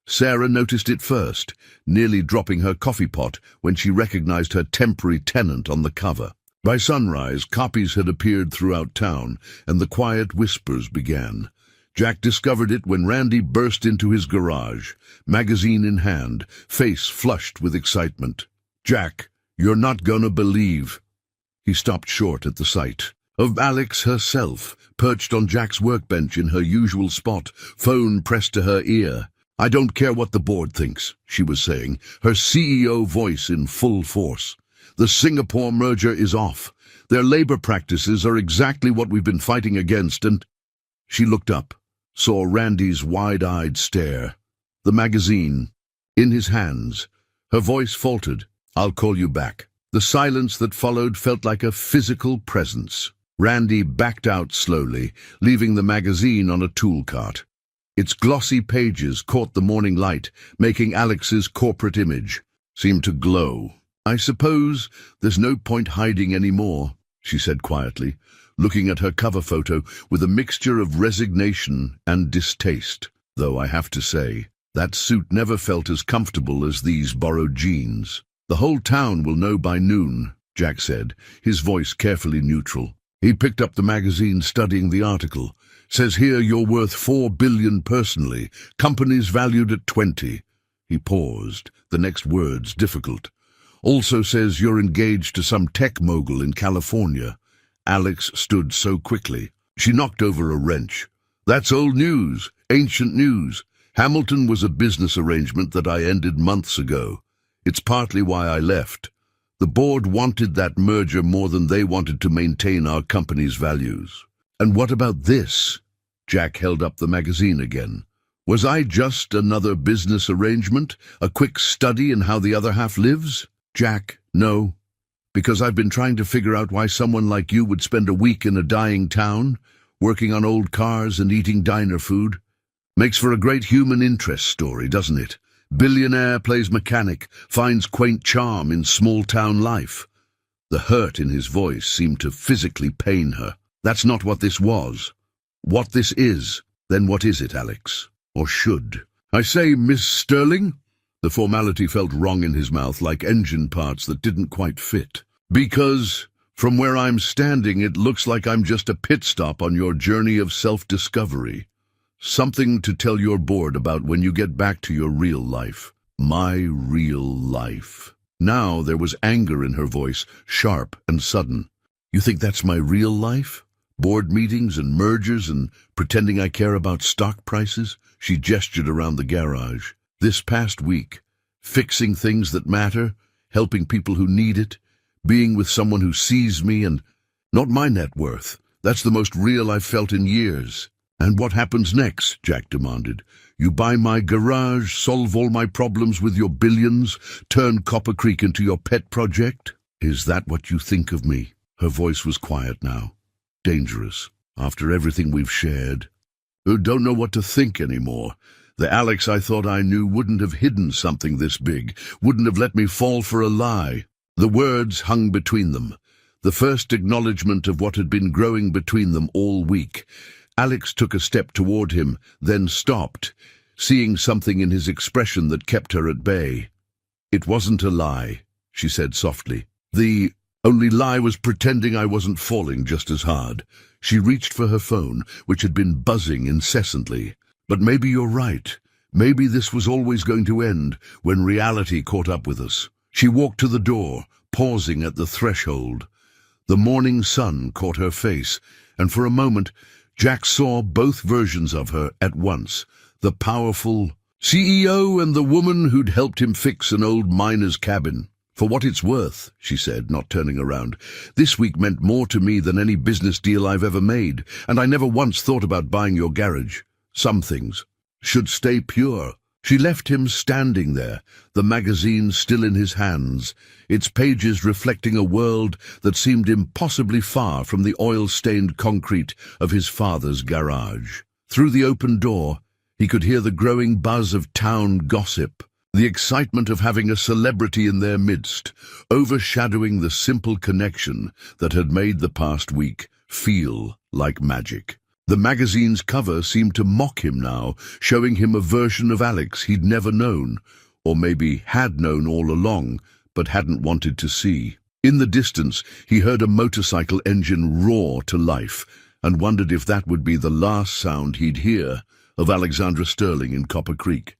Sarah noticed it first, nearly dropping her coffee pot when she recognized her temporary tenant on the cover. By sunrise, copies had appeared throughout town, and the quiet whispers began. Jack discovered it when Randy burst into his garage, magazine in hand, face flushed with excitement. "Jack, you're not gonna believe." He stopped short at the sight of Alex herself, perched on Jack's workbench in her usual spot, phone pressed to her ear. "I don't care what the board thinks," she was saying, her CEO voice in full force. "The Singapore merger is off. Their labor practices are exactly what we've been fighting against, and—" She looked up, saw Randy's wide-eyed stare, the magazine in his hands. Her voice faltered. "I'll call you back." The silence that followed felt like a physical presence. Randy backed out slowly, leaving the magazine on a tool cart. Its glossy pages caught the morning light, making Alex's corporate image seem to glow. "I suppose there's no point hiding anymore," she said quietly, looking at her cover photo with a mixture of resignation and distaste. "Though I have to say, that suit never felt as comfortable as these borrowed jeans." "The whole town will know by noon," Jack said, his voice carefully neutral. He picked up the magazine, studying the article. "Says here you're worth $4 billion personally, companies valued at 20. He paused, the next words difficult. "Also says you're engaged to some tech mogul in California." Alex stood so quickly. She knocked over a wrench. "That's old news, ancient news. Hamilton was a business arrangement that I ended months ago. It's partly why I left. The board wanted that merger more than they wanted to maintain our company's values." "And what about this?" Jack held up the magazine again. "Was I just another business arrangement? A quick study in how the other half lives?" "Jack, no. Because I've been trying to figure out why someone like you would spend a week in a dying town, working on old cars and eating diner food. Makes for a great human interest story, doesn't it? Billionaire plays mechanic, finds quaint charm in small-town life." The hurt in his voice seemed to physically pain her. "That's not what this was. What this is, then what is it, Alex? Or should I say, Miss Sterling?" The formality felt wrong in his mouth, like engine parts that didn't quite fit. "Because, from where I'm standing, it looks like I'm just a pit stop on your journey of self-discovery. Something to tell your board about when you get back to your real life. My real life." Now there was anger in her voice, sharp and sudden. "You think that's my real life? Board meetings and mergers and pretending I care about stock prices?" She gestured around the garage. "This past week, fixing things that matter, helping people who need it, being with someone who sees me and not my net worth. That's the most real I've felt in years." "And what happens next?" Jack demanded. "You buy my garage, solve all my problems with your billions, turn Copper Creek into your pet project? Is that what you think of me?" Her voice was quiet now. "Dangerous, after everything we've shared. Who don't know what to think anymore. The Alex I thought I knew wouldn't have hidden something this big, wouldn't have let me fall for a lie." The words hung between them, the first acknowledgement of what had been growing between them all week. Alex took a step toward him, then stopped, seeing something in his expression that kept her at bay. "It wasn't a lie," she said softly. "The only lie was pretending I wasn't falling just as hard." She reached for her phone, which had been buzzing incessantly. "But maybe you're right. Maybe this was always going to end when reality caught up with us." She walked to the door, pausing at the threshold. The morning sun caught her face, and for a moment Jack saw both versions of her at once, the powerful CEO and the woman who'd helped him fix an old miner's cabin. For what it's worth, she said, not turning around, this week meant more to me than any business deal I've ever made, and I never once thought about buying your garage. Some things should stay pure. She left him standing there, the magazine still in his hands, its pages reflecting a world that seemed impossibly far from the oil-stained concrete of his father's garage. Through the open door, he could hear the growing buzz of town gossip, the excitement of having a celebrity in their midst, overshadowing the simple connection that had made the past week feel like magic. The magazine's cover seemed to mock him now, showing him a version of Alex he'd never known, or maybe had known all along, but hadn't wanted to see. In the distance, he heard a motorcycle engine roar to life, and wondered if that would be the last sound he'd hear of Alexandra Sterling in Copper Creek.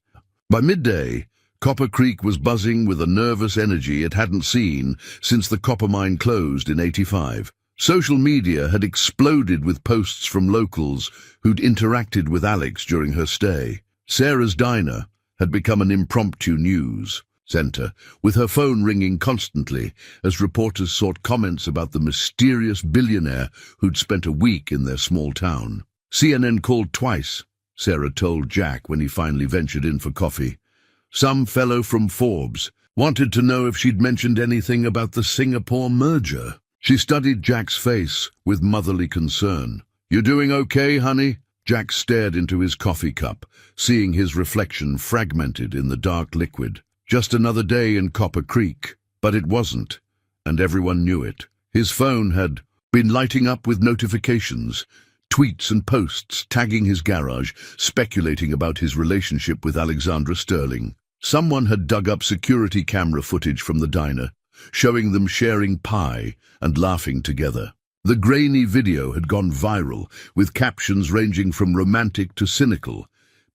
By midday, Copper Creek was buzzing with a nervous energy it hadn't seen since the copper mine closed in '85. Social media had exploded with posts from locals who'd interacted with Alex during her stay. Sarah's diner had become an impromptu news center, with her phone ringing constantly as reporters sought comments about the mysterious billionaire who'd spent a week in their small town. CNN called twice, Sarah told Jack when he finally ventured in for coffee. Some fellow from Forbes wanted to know if she'd mentioned anything about the Singapore merger. She studied Jack's face with motherly concern. "You doing okay, honey?" Jack stared into his coffee cup, seeing his reflection fragmented in the dark liquid. Just another day in Copper Creek, but it wasn't, and everyone knew it. His phone had been lighting up with notifications, tweets and posts tagging his garage, speculating about his relationship with Alexandra Sterling. Someone had dug up security camera footage from the diner, showing them sharing pie and laughing together. The grainy video had gone viral, with captions ranging from romantic to cynical.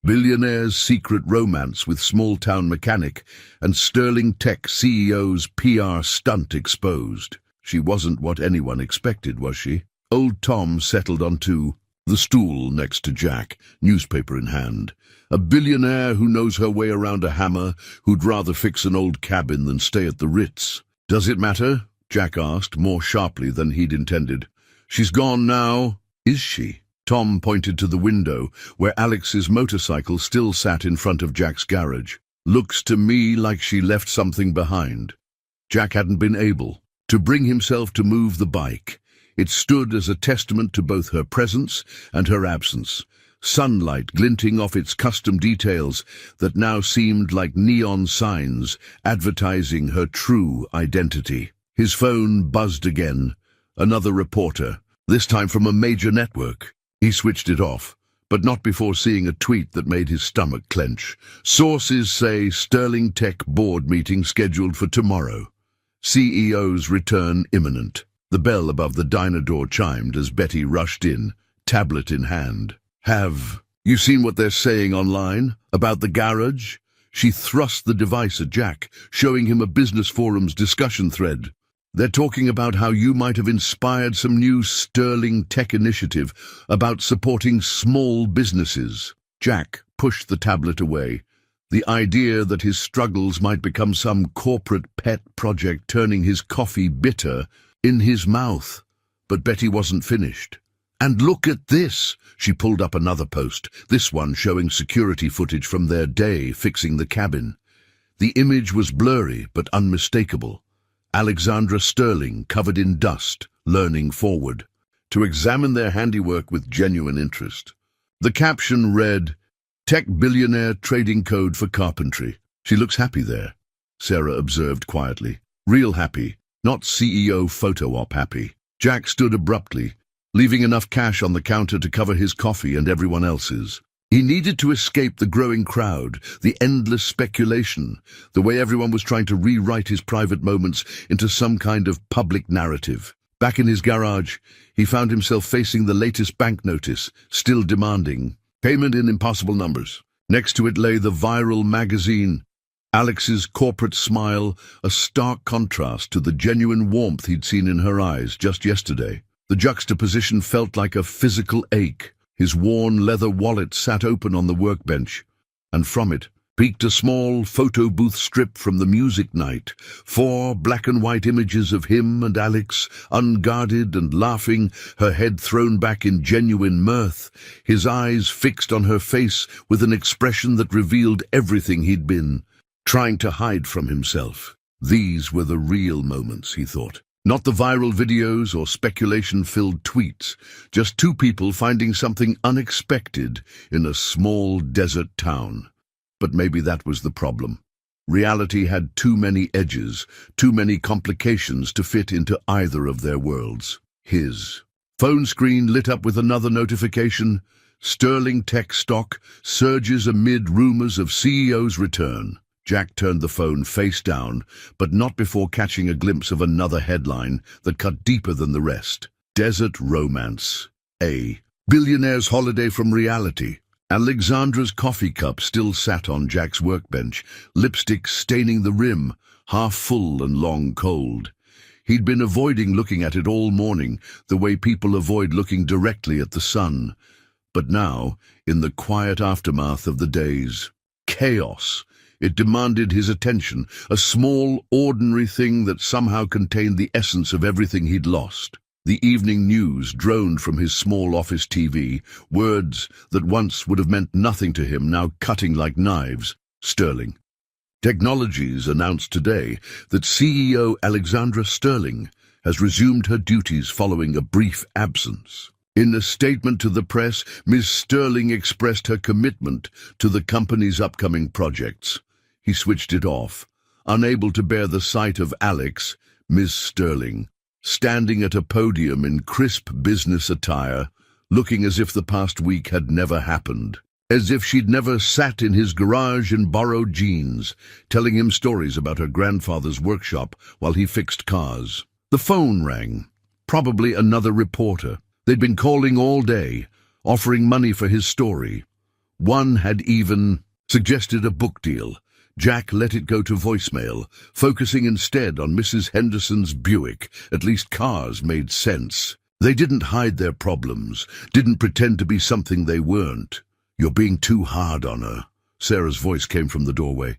Billionaire's secret romance with small-town mechanic and Sterling Tech CEO's PR stunt exposed. She wasn't what anyone expected, was she? Old Tom settled onto the stool next to Jack, newspaper in hand. A billionaire who knows her way around a hammer, who'd rather fix an old cabin than stay at the Ritz. "Does it matter?" Jack asked, more sharply than he'd intended. "She's gone now." "Is she?" Tom pointed to the window, where Alex's motorcycle still sat in front of Jack's garage. "Looks to me like she left something behind." Jack hadn't been able to bring himself to move the bike. It stood as a testament to both her presence and her absence, sunlight glinting off its custom details that now seemed like neon signs advertising her true identity. His phone buzzed again. Another reporter, this time from a major network. He switched it off, but not before seeing a tweet that made his stomach clench. "Sources say Sterling Tech board meeting scheduled for tomorrow. CEO's return imminent." The bell above the diner door chimed as Betty rushed in, tablet in hand. "Have you seen what they're saying online about the garage?" She thrust the device at Jack, showing him a business forum's discussion thread. "They're talking about how you might have inspired some new Sterling Tech initiative about supporting small businesses." Jack pushed the tablet away. The idea that his struggles might become some corporate pet project turning his coffee bitter in his mouth. But Betty wasn't finished. "And look at this!" She pulled up another post, this one showing security footage from their day fixing the cabin. The image was blurry but unmistakable. Alexandra Sterling covered in dust, leaning forward, to examine their handiwork with genuine interest. The caption read, "Tech billionaire trading code for carpentry." "She looks happy there," Sarah observed quietly. "Real happy, not CEO photo op happy." Jack stood abruptly, leaving enough cash on the counter to cover his coffee and everyone else's. He needed to escape the growing crowd, the endless speculation, the way everyone was trying to rewrite his private moments into some kind of public narrative. Back in his garage, he found himself facing the latest bank notice, still demanding payment in impossible numbers. Next to it lay the viral magazine. Alex's corporate smile, a stark contrast to the genuine warmth he'd seen in her eyes just yesterday. The juxtaposition felt like a physical ache. His worn leather wallet sat open on the workbench, and from it peeked a small photo booth strip from the music night. 4 black and white images of him and Alex, unguarded and laughing, her head thrown back in genuine mirth, his eyes fixed on her face with an expression that revealed everything he'd been trying to hide from himself. These were the real moments, he thought. Not the viral videos or speculation-filled tweets, just 2 people finding something unexpected in a small desert town. But maybe that was the problem. Reality had too many edges, too many complications to fit into either of their worlds. His phone screen lit up with another notification. Sterling tech stock surges amid rumors of CEO's return. Jack turned the phone face down, but not before catching a glimpse of another headline that cut deeper than the rest. Desert Romance. A billionaire's holiday from reality. Alexandra's coffee cup still sat on Jack's workbench, lipstick staining the rim, half full and long cold. He'd been avoiding looking at it all morning, the way people avoid looking directly at the sun. But now, in the quiet aftermath of the day's chaos, it demanded his attention, a small, ordinary thing that somehow contained the essence of everything he'd lost. The evening news droned from his small office TV, words that once would have meant nothing to him now cutting like knives. Sterling Technologies announced today that CEO Alexandra Sterling has resumed her duties following a brief absence. In a statement to the press, Ms. Sterling expressed her commitment to the company's upcoming projects. He switched it off, unable to bear the sight of Alex, Ms. Sterling, standing at a podium in crisp business attire, looking as if the past week had never happened, as if she'd never sat in his garage in borrowed jeans, telling him stories about her grandfather's workshop while he fixed cars. The phone rang. Probably another reporter. They'd been calling all day, offering money for his story. One had even suggested a book deal. Jack let it go to voicemail, focusing instead on Mrs. Henderson's Buick. At least cars made sense. They didn't hide their problems, didn't pretend to be something they weren't. "You're being too hard on her." Sarah's voice came from the doorway.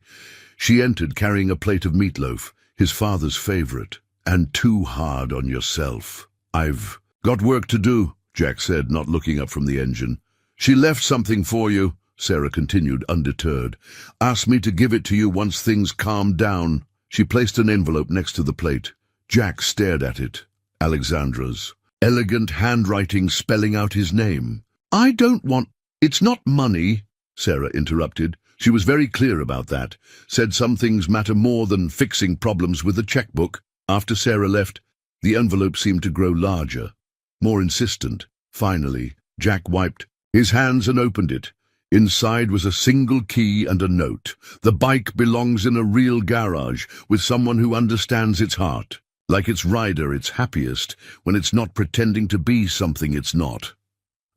She entered carrying a plate of meatloaf, his father's favorite. "And too hard on yourself." "I've got work to do," Jack said, not looking up from the engine. "She left something for you," Sarah continued, undeterred. "Asked me to give it to you once things calmed down." She placed an envelope next to the plate. Jack stared at it. Alexandra's elegant handwriting spelling out his name. "I don't want—" "It's not money," Sarah interrupted. She was very clear about that. Said some things matter more than fixing problems with a checkbook. After Sarah left, the envelope seemed to grow larger, more insistent. Finally, Jack wiped his hands and opened it. Inside was a single key and a note. "The bike belongs in a real garage with someone who understands its heart. Like its rider, it's happiest when it's not pretending to be something it's not."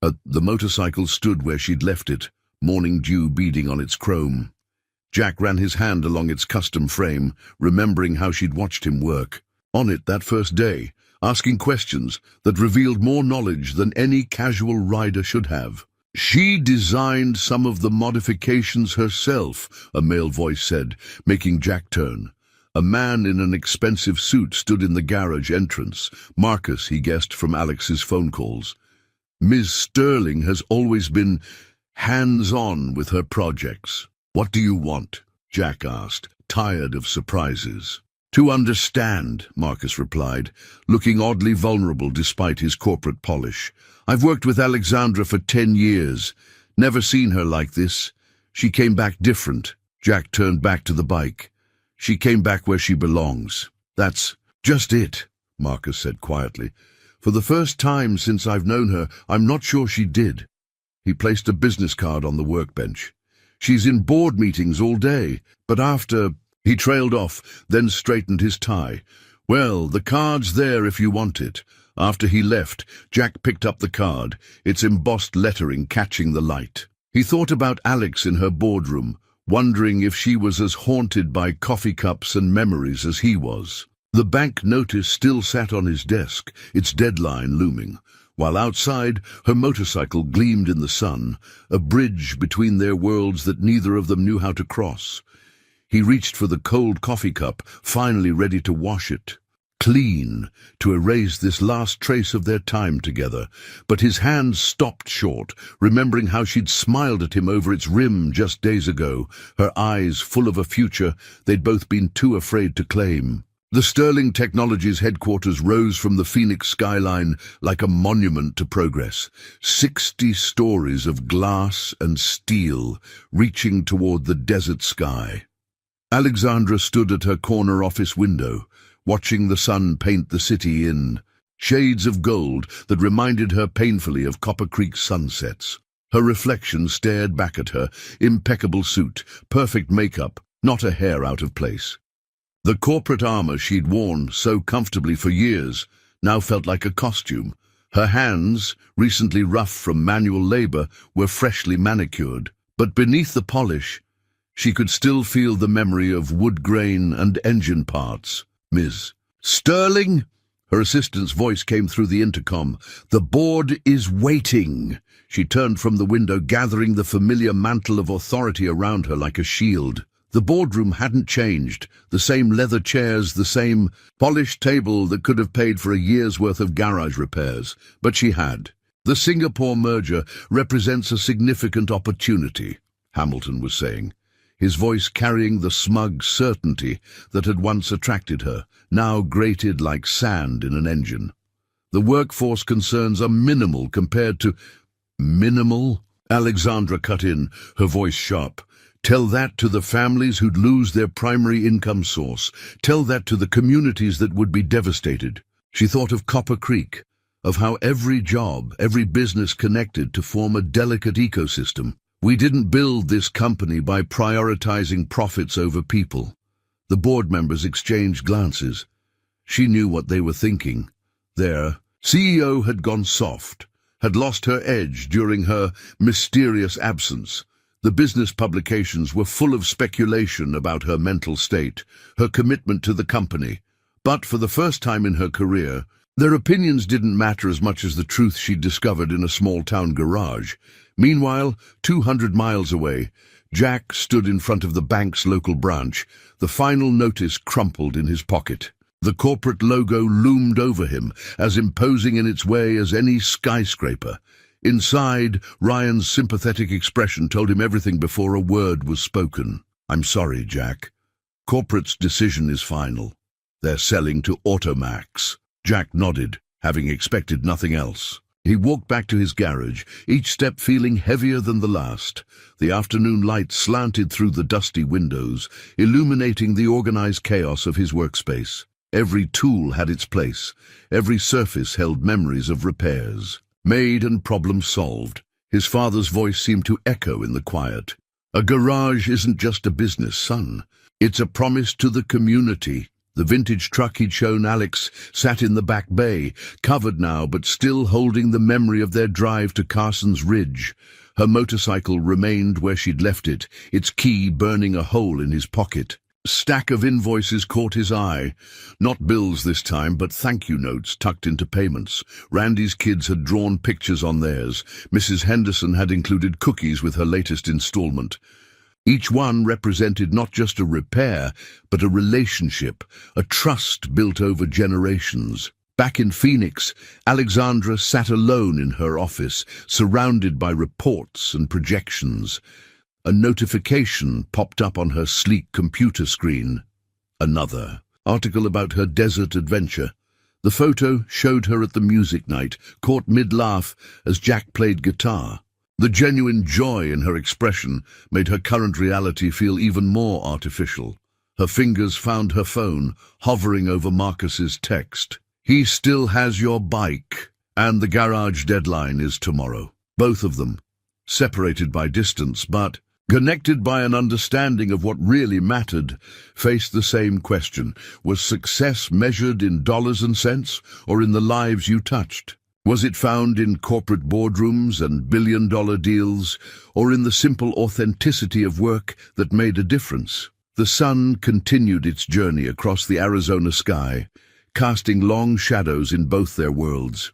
The motorcycle stood where she'd left it, morning dew beading on its chrome. Jack ran his hand along its custom frame, remembering how she'd watched him work. On it that first day, asking questions that revealed more knowledge than any casual rider should have. "She designed some of the modifications herself," a male voice said, making Jack turn. A man in an expensive suit stood in the garage entrance. Marcus, he guessed from Alex's phone calls. "Ms. Sterling has always been hands-on with her projects." "What do you want?" Jack asked, tired of surprises. "To understand," Marcus replied, looking oddly vulnerable despite his corporate polish. "I've worked with Alexandra for 10 years. Never seen her like this. She came back different." Jack turned back to the bike. "She came back where she belongs." "That's just it," Marcus said quietly. "For the first time since I've known her, I'm not sure she did." He placed a business card on the workbench. "She's in board meetings all day, but after—" He trailed off, then straightened his tie. "Well, the card's there if you want it." After he left, Jack picked up the card, its embossed lettering catching the light. He thought about Alex in her boardroom, wondering if she was as haunted by coffee cups and memories as he was. The bank notice still sat on his desk, its deadline looming. while outside, her motorcycle gleamed in the sun, a bridge between their worlds that neither of them knew how to cross. He reached for the cold coffee cup, finally ready to wash it clean, to erase this last trace of their time together. But his hand stopped short, remembering how she'd smiled at him over its rim just days ago, her eyes full of a future they'd both been too afraid to claim. The Sterling Technologies headquarters rose from the Phoenix skyline like a monument to progress. 60 stories of glass and steel reaching toward the desert sky. Alexandra stood at her corner office window, watching the sun paint the city in shades of gold that reminded her painfully of Copper Creek sunsets. Her reflection stared back at her, impeccable suit, perfect makeup, not a hair out of place. The corporate armor she'd worn so comfortably for years now felt like a costume. Her hands, recently rough from manual labor, were freshly manicured. But beneath the polish, she could still feel the memory of wood grain and engine parts. "Ms. Sterling?" Her assistant's voice came through the intercom. "The board is waiting." She turned from the window, gathering the familiar mantle of authority around her like a shield. The boardroom hadn't changed. The same leather chairs, the same polished table that could have paid for a year's worth of garage repairs. But she had. "The Singapore merger represents a significant opportunity," Hamilton was saying, his voice carrying the smug certainty that had once attracted her, now grated like sand in an engine. "The workforce concerns are minimal compared to—" "Minimal?" Alexandra cut in, her voice sharp. "Tell that to the families who'd lose their primary income source. Tell that to the communities that would be devastated." She thought of Copper Creek, of how every job, every business connected to form a delicate ecosystem. "We didn't build this company by prioritizing profits over people." The board members exchanged glances. She knew what they were thinking. Their CEO had gone soft, had lost her edge during her mysterious absence. The business publications were full of speculation about her mental state, her commitment to the company. But for the first time in her career, their opinions didn't matter as much as the truth she'd discovered in a small-town garage. Meanwhile, 200 miles away, Jack stood in front of the bank's local branch, the final notice crumpled in his pocket. The corporate logo loomed over him, as imposing in its way as any skyscraper. Inside, Ryan's sympathetic expression told him everything before a word was spoken. "I'm sorry, Jack. Corporate's decision is final. They're selling to Automax." Jack nodded, having expected nothing else. He walked back to his garage, each step feeling heavier than the last. The afternoon light slanted through the dusty windows, illuminating the organized chaos of his workspace. Every tool had its place. Every surface held memories of repairs, made and problems solved. His father's voice seemed to echo in the quiet. "A garage isn't just a business, son. It's a promise to the community." The vintage truck he'd shown Alex sat in the back bay, covered now but still holding the memory of their drive to Carson's Ridge. Her motorcycle remained where she'd left it, its key burning a hole in his pocket. A stack of invoices caught his eye. Not bills this time, but thank-you notes tucked into payments. Randy's kids had drawn pictures on theirs. Mrs. Henderson had included cookies with her latest installment. Each one represented not just a repair, but a relationship, a trust built over generations. Back in Phoenix, Alexandra sat alone in her office, surrounded by reports and projections. A notification popped up on her sleek computer screen. Another article about her desert adventure. The photo showed her at the music night, caught mid-laugh as Jack played guitar. The genuine joy in her expression made her current reality feel even more artificial. Her fingers found her phone, hovering over Marcus's text. "He still has your bike, and the garage deadline is tomorrow." Both of them, separated by distance but connected by an understanding of what really mattered, faced the same question. Was success measured in dollars and cents, or in the lives you touched? Was it found in corporate boardrooms and billion-dollar deals, or in the simple authenticity of work that made a difference? The sun continued its journey across the Arizona sky, casting long shadows in both their worlds.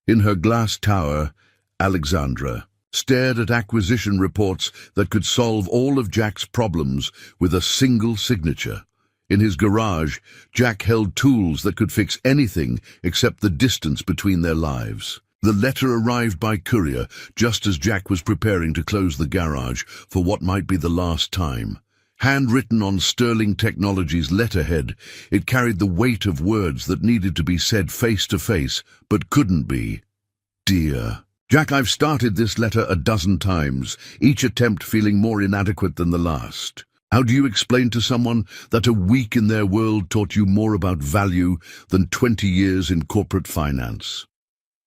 In her glass tower, Alexandra stared at acquisition reports that could solve all of Jack's problems with a single signature. In his garage, Jack held tools that could fix anything except the distance between their lives. The letter arrived by courier just as Jack was preparing to close the garage for what might be the last time. Handwritten on Sterling Technologies' letterhead, it carried the weight of words that needed to be said face to face, but couldn't be. Dear Jack, I've started this letter a dozen times, each attempt feeling more inadequate than the last. How do you explain to someone that a week in their world taught you more about value than 20 years in corporate finance?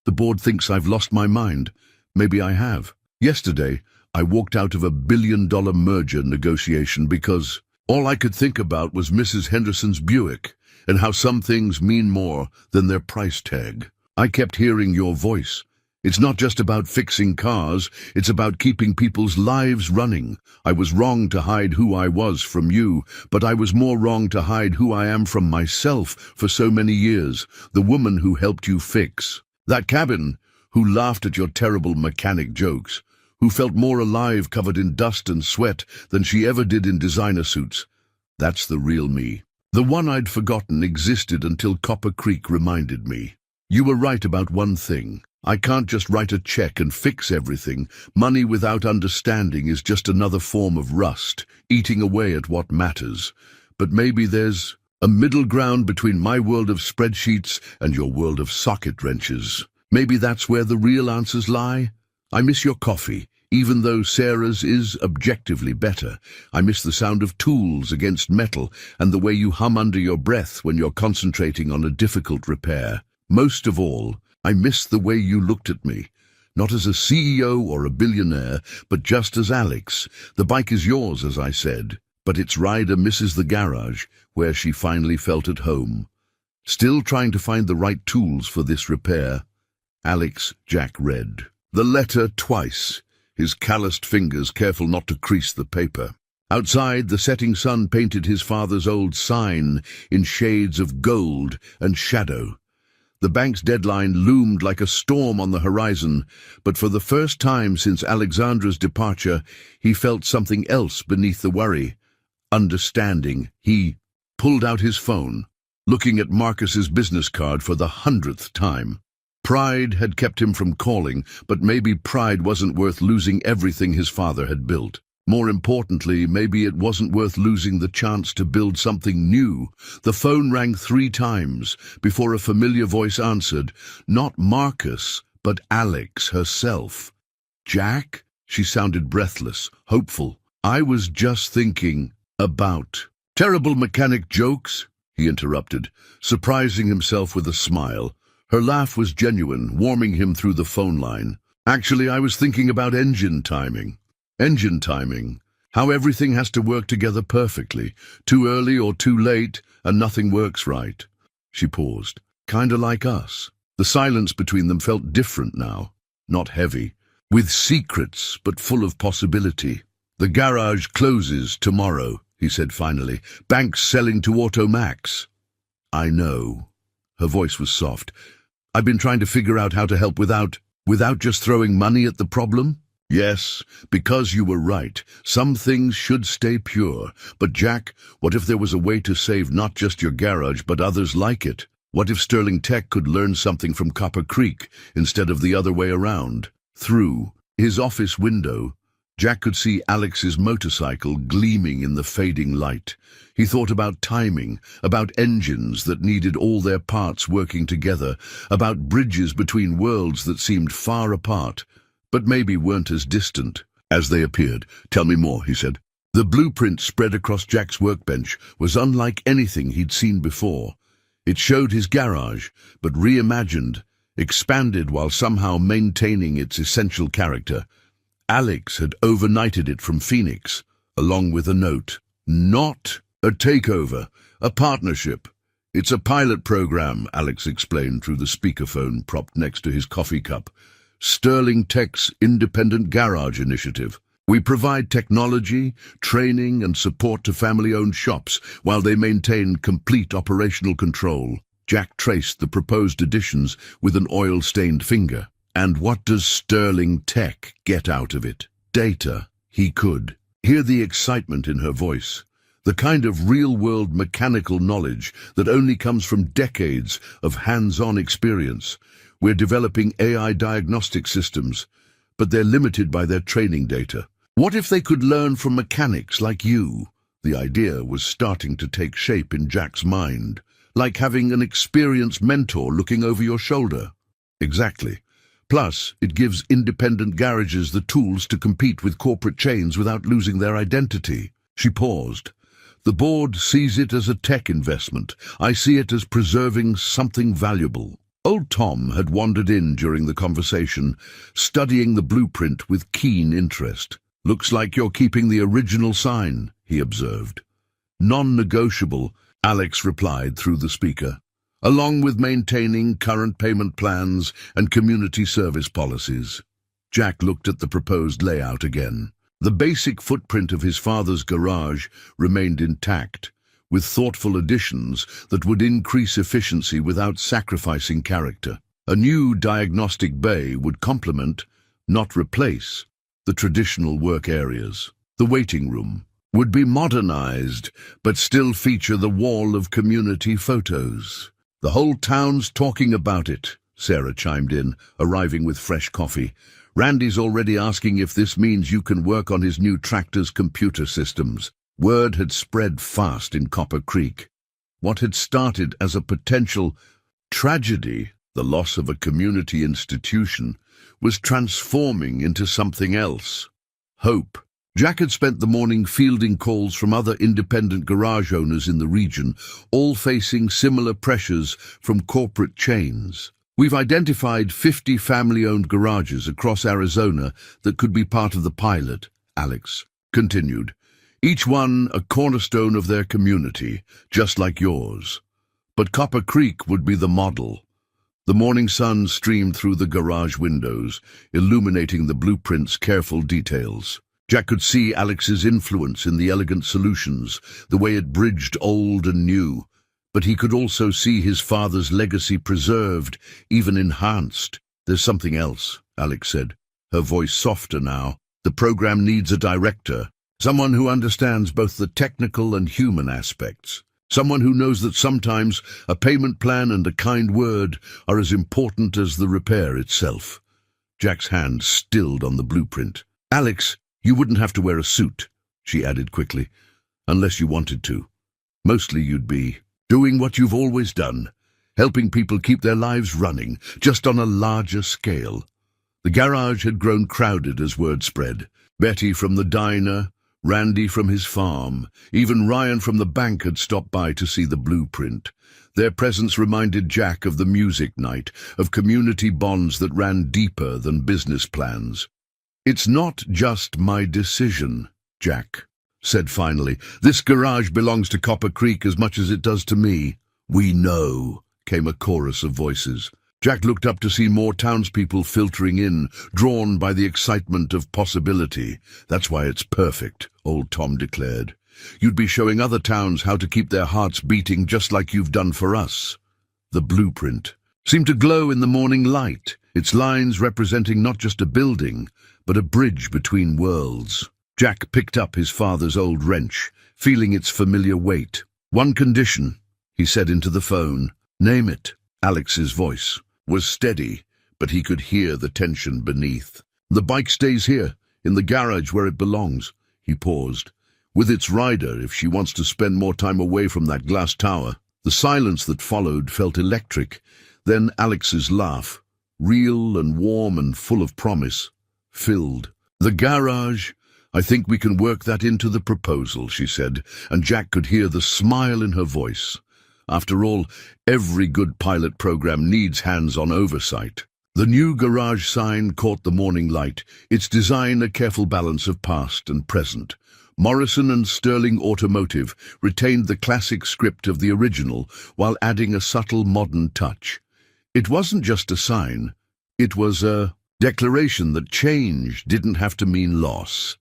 The board thinks I've lost my mind. Maybe I have. Yesterday, I walked out of a billion-dollar merger negotiation because all I could think about was Mrs. Henderson's Buick and how some things mean more than their price tag. I kept hearing your voice. It's not just about fixing cars, it's about keeping people's lives running. I was wrong to hide who I was from you, but I was more wrong to hide who I am from myself for so many years, the woman who helped you fix that cabin, who laughed at your terrible mechanic jokes, who felt more alive covered in dust and sweat than she ever did in designer suits. That's the real me. The one I'd forgotten existed until Copper Creek reminded me. You were right about one thing. I can't just write a check and fix everything. Money without understanding is just another form of rust, eating away at what matters. But maybe there's a middle ground between my world of spreadsheets and your world of socket wrenches. Maybe that's where the real answers lie. I miss your coffee, even though Sarah's is objectively better. I miss the sound of tools against metal and the way you hum under your breath when you're concentrating on a difficult repair. Most of all, I miss the way you looked at me, not as a CEO or a billionaire, but just as Alex. The bike is yours, as I said, but its rider misses the garage, where she finally felt at home. Still trying to find the right tools for this repair. Alex, Jack read the letter twice, his calloused fingers careful not to crease the paper. Outside, the setting sun painted his father's old sign in shades of gold and shadow. The bank's deadline loomed like a storm on the horizon, but for the first time since Alexandra's departure, he felt something else beneath the worry. Understanding. He pulled out his phone, looking at Marcus's business card for the 100th time. Pride had kept him from calling, but maybe pride wasn't worth losing everything his father had built. More importantly, maybe it wasn't worth losing the chance to build something new. The phone rang 3 times before a familiar voice answered, not Marcus, but Alex herself. Jack? She sounded breathless, hopeful. I was just thinking about terrible mechanic jokes, he interrupted, surprising himself with a smile. Her laugh was genuine, warming him through the phone line. Actually, I was thinking about engine timing. Engine timing. How everything has to work together perfectly. Too early or too late, and nothing works right. She paused. Kinda like us. The silence between them felt different now. Not heavy. With secrets, but full of possibility. The garage closes tomorrow, he said finally. Bank's selling to Automax. I know. Her voice was soft. I've been trying to figure out how to help without just throwing money at the problem. Yes, because you were right. Some things should stay pure. But Jack, what if there was a way to save not just your garage, but others like it? What if Sterling Tech could learn something from Copper Creek instead of the other way around? Through his office window, Jack could see Alex's motorcycle gleaming in the fading light. He thought about timing, about engines that needed all their parts working together, about bridges between worlds that seemed far apart, but maybe weren't as distant as they appeared. Tell me more, he said. The blueprint spread across Jack's workbench was unlike anything he'd seen before. It showed his garage, but reimagined, expanded while somehow maintaining its essential character. Alex had overnighted it from Phoenix, along with a note. Not a takeover, a partnership. It's a pilot program, Alex explained through the speakerphone propped next to his coffee cup. Sterling Tech's Independent Garage Initiative. We provide technology, training, and support to family-owned shops while they maintain complete operational control. Jack traced the proposed additions with an oil-stained finger. And what does Sterling Tech get out of it? Data. He could hear the excitement in her voice, the kind of real-world mechanical knowledge that only comes from decades of hands-on experience. We're developing AI diagnostic systems, but they're limited by their training data. What if they could learn from mechanics like you? The idea was starting to take shape in Jack's mind, like having an experienced mentor looking over your shoulder. Exactly. Plus, it gives independent garages the tools to compete with corporate chains without losing their identity. She paused. The board sees it as a tech investment. I see it as preserving something valuable. Old Tom had wandered in during the conversation, studying the blueprint with keen interest. Looks like you're keeping the original sign, he observed. Non-negotiable, Alex replied through the speaker, along with maintaining current payment plans and community service policies. Jack looked at the proposed layout again. The basic footprint of his father's garage remained intact, with thoughtful additions that would increase efficiency without sacrificing character. A new diagnostic bay would complement, not replace, the traditional work areas. The waiting room would be modernized, but still feature the wall of community photos. The whole town's talking about it, Sarah chimed in, arriving with fresh coffee. Randy's already asking if this means you can work on his new tractor's computer systems. Word had spread fast in Copper Creek. What had started as a potential tragedy, the loss of a community institution, was transforming into something else. Hope. Jack had spent the morning fielding calls from other independent garage owners in the region, all facing similar pressures from corporate chains. We've identified 50 family-owned garages across Arizona that could be part of the pilot, Alex continued. Each one a cornerstone of their community, just like yours. But Copper Creek would be the model. The morning sun streamed through the garage windows, illuminating the blueprint's careful details. Jack could see Alex's influence in the elegant solutions, the way it bridged old and new. But he could also see his father's legacy preserved, even enhanced. There's something else, Alex said, her voice softer now. The program needs a director, someone who understands both the technical and human aspects. Someone who knows that sometimes a payment plan and a kind word are as important as the repair itself. Jack's hand stilled on the blueprint. Alex, you wouldn't have to wear a suit, she added quickly, unless you wanted to. Mostly you'd be doing what you've always done, helping people keep their lives running, just on a larger scale. The garage had grown crowded as word spread. Betty from the diner, Randy from his farm, even Ryan from the bank had stopped by to see the blueprint. Their presence reminded Jack of the music night, of community bonds that ran deeper than business plans. It's not just my decision, Jack said finally. This garage belongs to Copper Creek as much as it does to me. We know, came a chorus of voices. Jack looked up to see more townspeople filtering in, drawn by the excitement of possibility. That's why it's perfect, old Tom declared. You'd be showing other towns how to keep their hearts beating just like you've done for us. The blueprint seemed to glow in the morning light, its lines representing not just a building, but a bridge between worlds. Jack picked up his father's old wrench, feeling its familiar weight. One condition, he said into the phone. Name it. Alex's voice was steady, but he could hear the tension beneath. The bike stays here, in the garage where it belongs. He paused. With its rider, if she wants to spend more time away from that glass tower. The silence that followed felt electric. Then Alex's laugh, real and warm and full of promise, filled. The garage, I think we can work that into the proposal, she said, and Jack could hear the smile in her voice. After all, every good pilot program needs hands-on oversight. The new garage sign caught the morning light, its design a careful balance of past and present. Morrison and Sterling Automotive retained the classic script of the original while adding a subtle modern touch. It wasn't just a sign, it was a declaration that change didn't have to mean loss.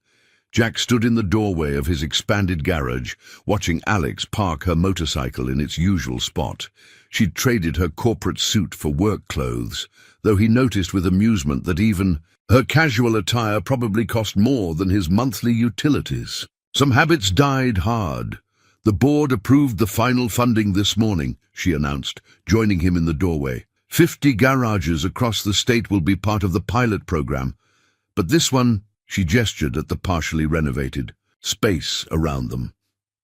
Jack stood in the doorway of his expanded garage, watching Alex park her motorcycle in its usual spot. She'd traded her corporate suit for work clothes, though he noticed with amusement that even her casual attire probably cost more than his monthly utilities. Some habits died hard. The board approved the final funding this morning, she announced, joining him in the doorway. 50 garages across the state will be part of the pilot program. But this one, she gestured at the partially renovated space around them.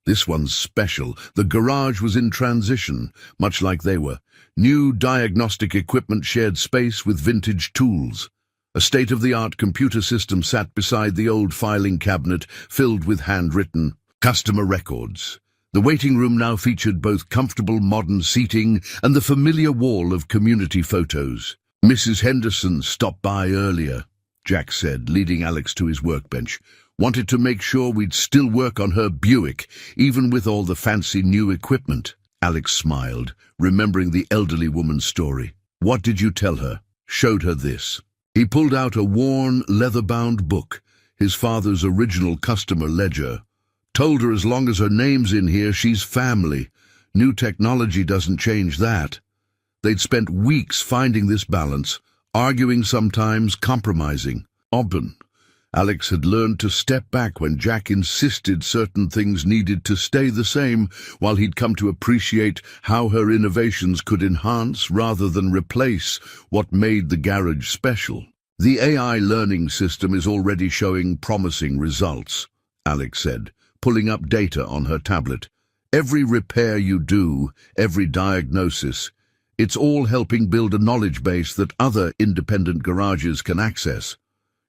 This one's special. The garage was in transition, much like they were. New diagnostic equipment shared space with vintage tools. A state-of-the-art computer system sat beside the old filing cabinet filled with handwritten customer records. The waiting room now featured both comfortable modern seating and the familiar wall of community photos. Mrs. Henderson stopped by earlier, Jack said, leading Alex to his workbench. Wanted to make sure we'd still work on her Buick, even with all the fancy new equipment. Alex smiled, remembering the elderly woman's story. What did you tell her? Showed her this. He pulled out a worn, leather-bound book, his father's original customer ledger. Told her as long as her name's in here, she's family. New technology doesn't change that. They'd spent weeks finding this balance, arguing sometimes, compromising. Often, Alex had learned to step back when Jack insisted certain things needed to stay the same, while he'd come to appreciate how her innovations could enhance rather than replace what made the garage special. The AI learning system is already showing promising results, Alex said, pulling up data on her tablet. Every repair you do, every diagnosis, it's all helping build a knowledge base that other independent garages can access.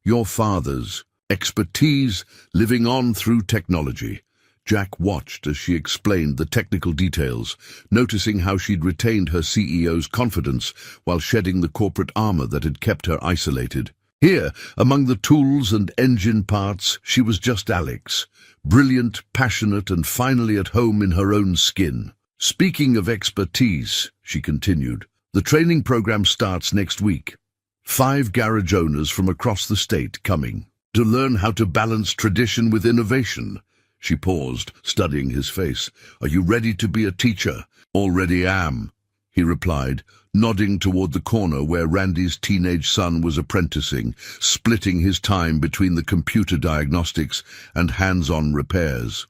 Your father's expertise living on through technology. Jack watched as she explained the technical details, noticing how she'd retained her CEO's confidence while shedding the corporate armor that had kept her isolated. Here, among the tools and engine parts, she was just Alex, brilliant, passionate, and finally at home in her own skin. Speaking of expertise, she continued, the training program starts next week. 5 garage owners from across the state coming to learn how to balance tradition with innovation. She paused, studying his face. Are you ready to be a teacher? Already am, he replied, nodding toward the corner where Randy's teenage son was apprenticing, splitting his time between the computer diagnostics and hands-on repairs.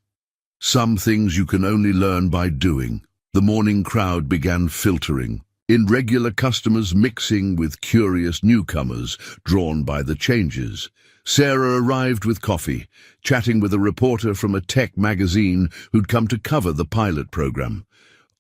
Some things you can only learn by doing. The morning crowd began filtering, irregular customers mixing with curious newcomers drawn by the changes. Sarah arrived with coffee, chatting with a reporter from a tech magazine who'd come to cover the pilot program.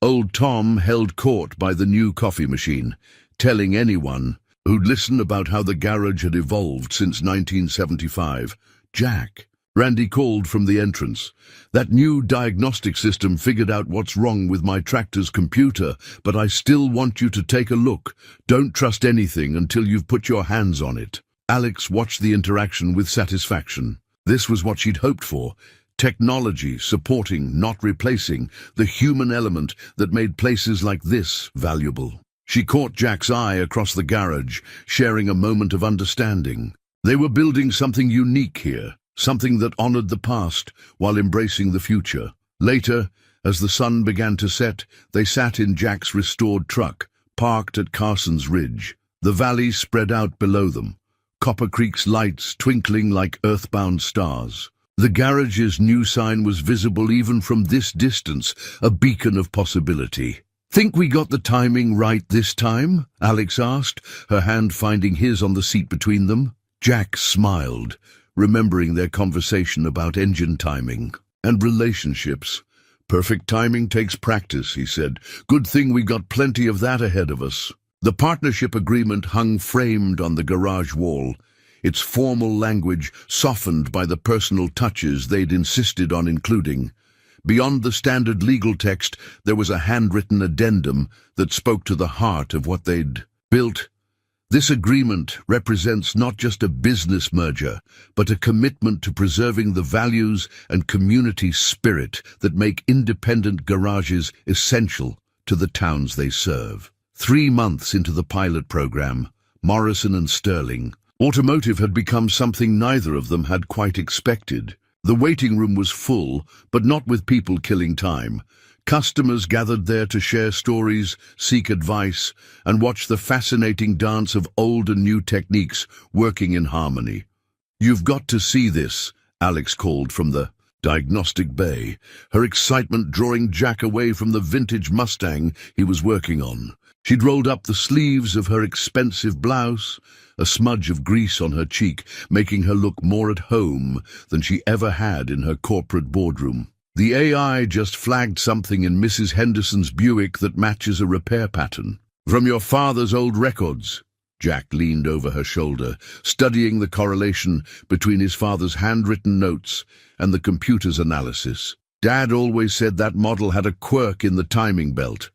Old Tom held court by the new coffee machine, telling anyone who'd listen about how the garage had evolved since 1975. Jack, Randy called from the entrance. That new diagnostic system figured out what's wrong with my tractor's computer, but I still want you to take a look. Don't trust anything until you've put your hands on it. Alex watched the interaction with satisfaction. This was what she'd hoped for. Technology supporting, not replacing, the human element that made places like this valuable. She caught Jack's eye across the garage, sharing a moment of understanding. They were building something unique here, something that honored the past while embracing the future. Later, as the sun began to set, they sat in Jack's restored truck, parked at Carson's Ridge. The valley spread out below them, Copper Creek's lights twinkling like earthbound stars. The garage's new sign was visible even from this distance, a beacon of possibility. Think we got the timing right this time? Alex asked, her hand finding his on the seat between them. Jack smiled, remembering their conversation about engine timing and relationships. Perfect timing takes practice, he said. Good thing we got plenty of that ahead of us. The partnership agreement hung framed on the garage wall, its formal language softened by the personal touches they'd insisted on including. Beyond the standard legal text, there was a handwritten addendum that spoke to the heart of what they'd built. This agreement represents not just a business merger, but a commitment to preserving the values and community spirit that make independent garages essential to the towns they serve. 3 months into the pilot program, Morrison and Sterling, Automotive had become something neither of them had quite expected. The waiting room was full, but not with people killing time. Customers gathered there to share stories, seek advice, and watch the fascinating dance of old and new techniques working in harmony. "You've got to see this," Alex called from the diagnostic bay, her excitement drawing Jack away from the vintage Mustang he was working on. She'd rolled up the sleeves of her expensive blouse, a smudge of grease on her cheek, making her look more at home than she ever had in her corporate boardroom. The AI just flagged something in Mrs. Henderson's Buick that matches a repair pattern. "From your father's old records." Jack leaned over her shoulder, studying the correlation between his father's handwritten notes and the computer's analysis. "Dad always said that model had a quirk in the timing belt.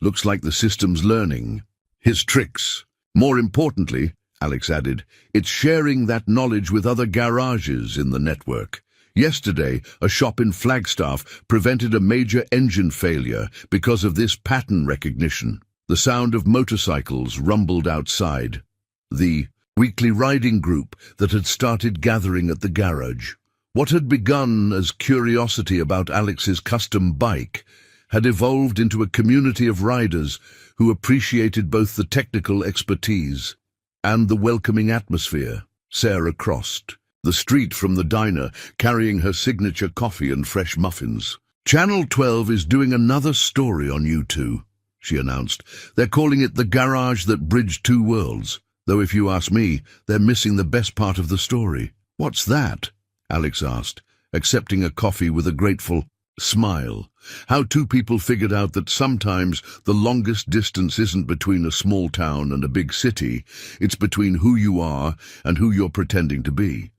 Looks like the system's learning his tricks. More importantly," Alex added, "it's sharing that knowledge with other garages in the network. Yesterday, a shop in Flagstaff prevented a major engine failure because of this pattern recognition." The sound of motorcycles rumbled outside. The weekly riding group that had started gathering at the garage. What had begun as curiosity about Alex's custom bike had evolved into a community of riders who appreciated both the technical expertise and the welcoming atmosphere. Sarah crossed the street from the diner, carrying her signature coffee and fresh muffins. "Channel 12 is doing another story on you two," she announced. "They're calling it The Garage That Bridged Two Worlds, though if you ask me, they're missing the best part of the story." "What's that?" Alex asked, accepting a coffee with a grateful smile. "How two people figured out that sometimes the longest distance isn't between a small town and a big city, it's between who you are and who you're pretending to be."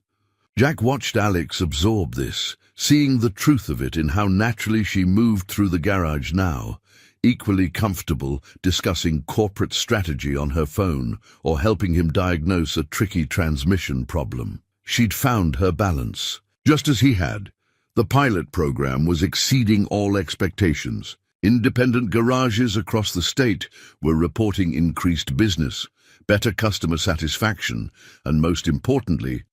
Jack watched Alex absorb this, seeing the truth of it in how naturally she moved through the garage now, equally comfortable discussing corporate strategy on her phone or helping him diagnose a tricky transmission problem. She'd found her balance, just as he had. The pilot program was exceeding all expectations. Independent garages across the state were reporting increased business, better customer satisfaction, and most importantly,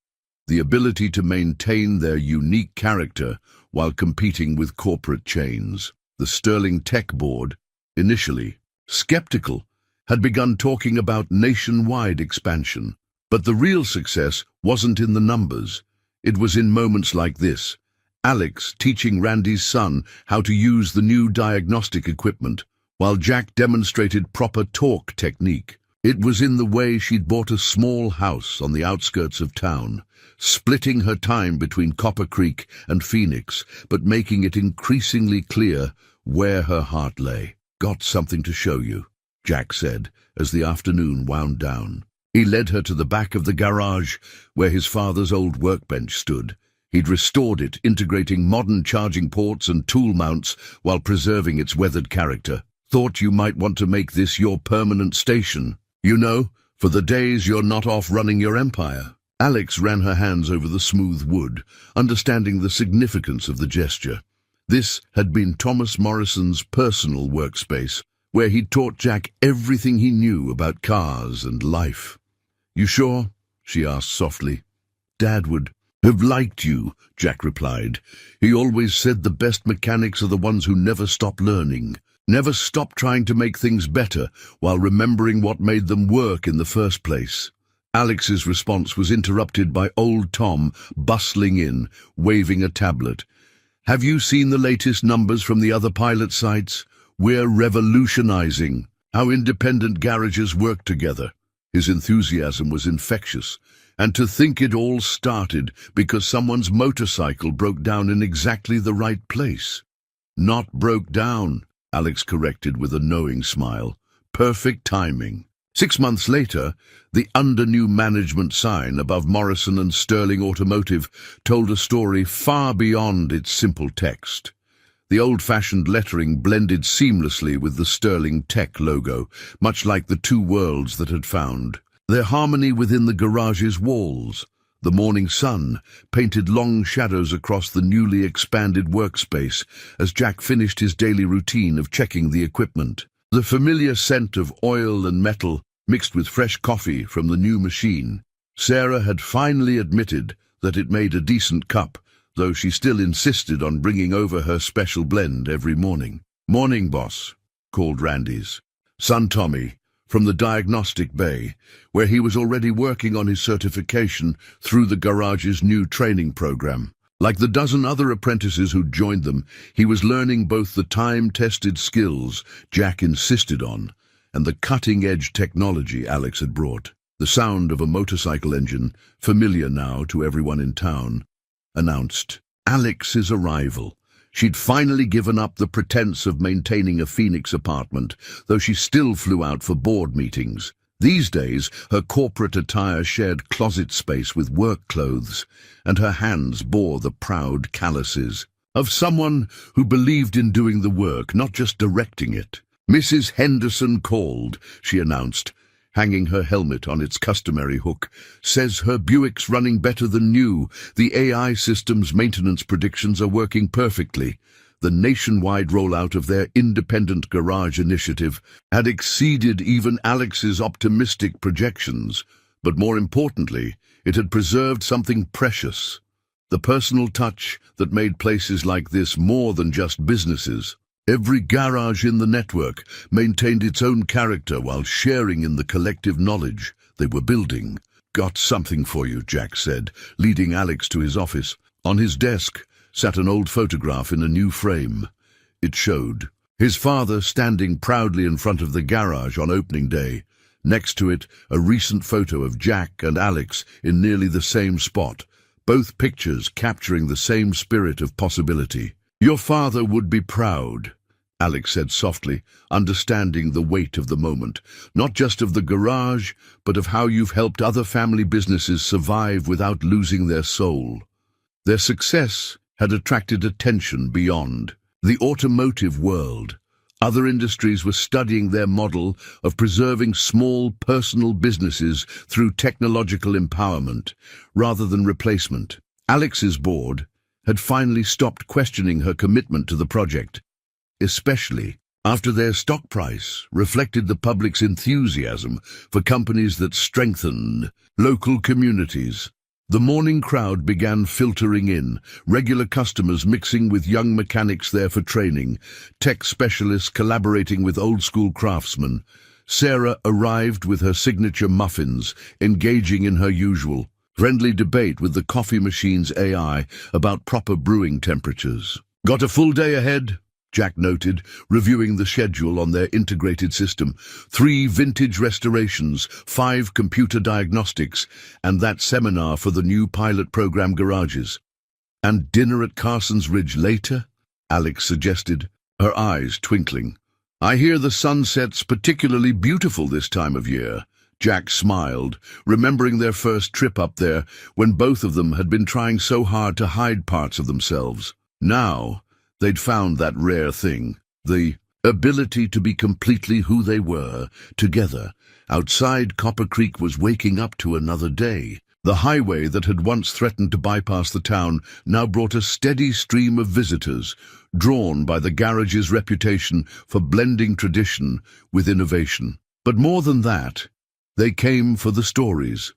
the ability to maintain their unique character while competing with corporate chains. The Sterling Tech Board, initially skeptical, had begun talking about nationwide expansion. But the real success wasn't in the numbers. It was in moments like this. Alex teaching Randy's son how to use the new diagnostic equipment, while Jack demonstrated proper torque technique. It was in the way she'd bought a small house on the outskirts of town, splitting her time between Copper Creek and Phoenix, but making it increasingly clear where her heart lay. "Got something to show you," Jack said, as the afternoon wound down. He led her to the back of the garage, where his father's old workbench stood. He'd restored it, integrating modern charging ports and tool mounts while preserving its weathered character. "Thought you might want to make this your permanent station. You know, for the days you're not off running your empire." Alex ran her hands over the smooth wood, understanding the significance of the gesture. This had been Thomas Morrison's personal workspace, where he'd taught Jack everything he knew about cars and life. "You sure?" she asked softly. "Dad would have liked you," Jack replied. "He always said the best mechanics are the ones who never stop learning, never stop trying to make things better while remembering what made them work in the first place." Alex's response was interrupted by old Tom bustling in, waving a tablet. "Have you seen the latest numbers from the other pilot sites? We're revolutionizing how independent garages work together." His enthusiasm was infectious. "And to think it all started because someone's motorcycle broke down in exactly the right place." "Not broke down," Alex corrected with a knowing smile. "Perfect timing." 6 months later, the under new management sign above Morrison and Sterling Automotive told a story far beyond its simple text. The old-fashioned lettering blended seamlessly with the Sterling Tech logo, much like the two worlds that had found their harmony within the garage's walls. The morning sun painted long shadows across the newly expanded workspace as Jack finished his daily routine of checking the equipment. The familiar scent of oil and metal, mixed with fresh coffee from the new machine, Sarah had finally admitted that it made a decent cup, though she still insisted on bringing over her special blend every morning. "Morning, boss," called Randy's son Tommy from the diagnostic bay, where he was already working on his certification through the garage's new training program. Like the dozen other apprentices who'd joined them, he was learning both the time-tested skills Jack insisted on and the cutting-edge technology Alex had brought. The sound of a motorcycle engine, familiar now to everyone in town, announced Alex's arrival. She'd finally given up the pretense of maintaining a Phoenix apartment, though she still flew out for board meetings. These days, her corporate attire shared closet space with work clothes, and her hands bore the proud calluses of someone who believed in doing the work, not just directing it. "Mrs. Henderson called," she announced, hanging her helmet on its customary hook. "Says her Buick's running better than new. The AI system's maintenance predictions are working perfectly." The nationwide rollout of their independent garage initiative had exceeded even Alex's optimistic projections, but more importantly, it had preserved something precious, the personal touch that made places like this more than just businesses. Every garage in the network maintained its own character while sharing in the collective knowledge they were building. "Got something for you," Jack said, leading Alex to his office. On his desk sat an old photograph in a new frame. It showed his father standing proudly in front of the garage on opening day. Next to it, a recent photo of Jack and Alex in nearly the same spot, both pictures capturing the same spirit of possibility. "Your father would be proud," Alex said softly, understanding the weight of the moment, "not just of the garage, but of how you've helped other family businesses survive without losing their soul." Their success had attracted attention beyond the automotive world. Other industries were studying their model of preserving small personal businesses through technological empowerment rather than replacement. Alex's board had finally stopped questioning her commitment to the project, especially after their stock price reflected the public's enthusiasm for companies that strengthened local communities. The morning crowd began filtering in, regular customers mixing with young mechanics there for training, tech specialists collaborating with old-school craftsmen. Sarah arrived with her signature muffins, engaging in her usual friendly debate with the coffee machine's AI about proper brewing temperatures. "Got a full day ahead," Jack noted, reviewing the schedule on their integrated system. 3 vintage restorations, 5 computer diagnostics, and that seminar for the new pilot program garages. "And dinner at Carson's Ridge later?" Alex suggested, her eyes twinkling. "I hear the sunset's particularly beautiful this time of year." Jack smiled, remembering their first trip up there when both of them had been trying so hard to hide parts of themselves. Now, they'd found that rare thing, the ability to be completely who they were, together. Outside, Copper Creek was waking up to another day. The highway that had once threatened to bypass the town now brought a steady stream of visitors, drawn by the garage's reputation for blending tradition with innovation. But more than that, they came for the stories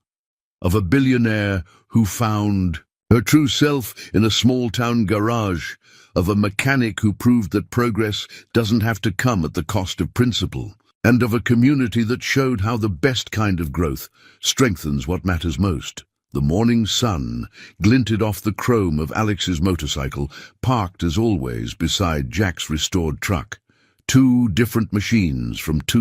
of a billionaire who found her true self in a small-town garage, of a mechanic who proved that progress doesn't have to come at the cost of principle, and of a community that showed how the best kind of growth strengthens what matters most. The morning sun glinted off the chrome of Alex's motorcycle, parked as always beside Jack's restored truck. 2 different machines from 2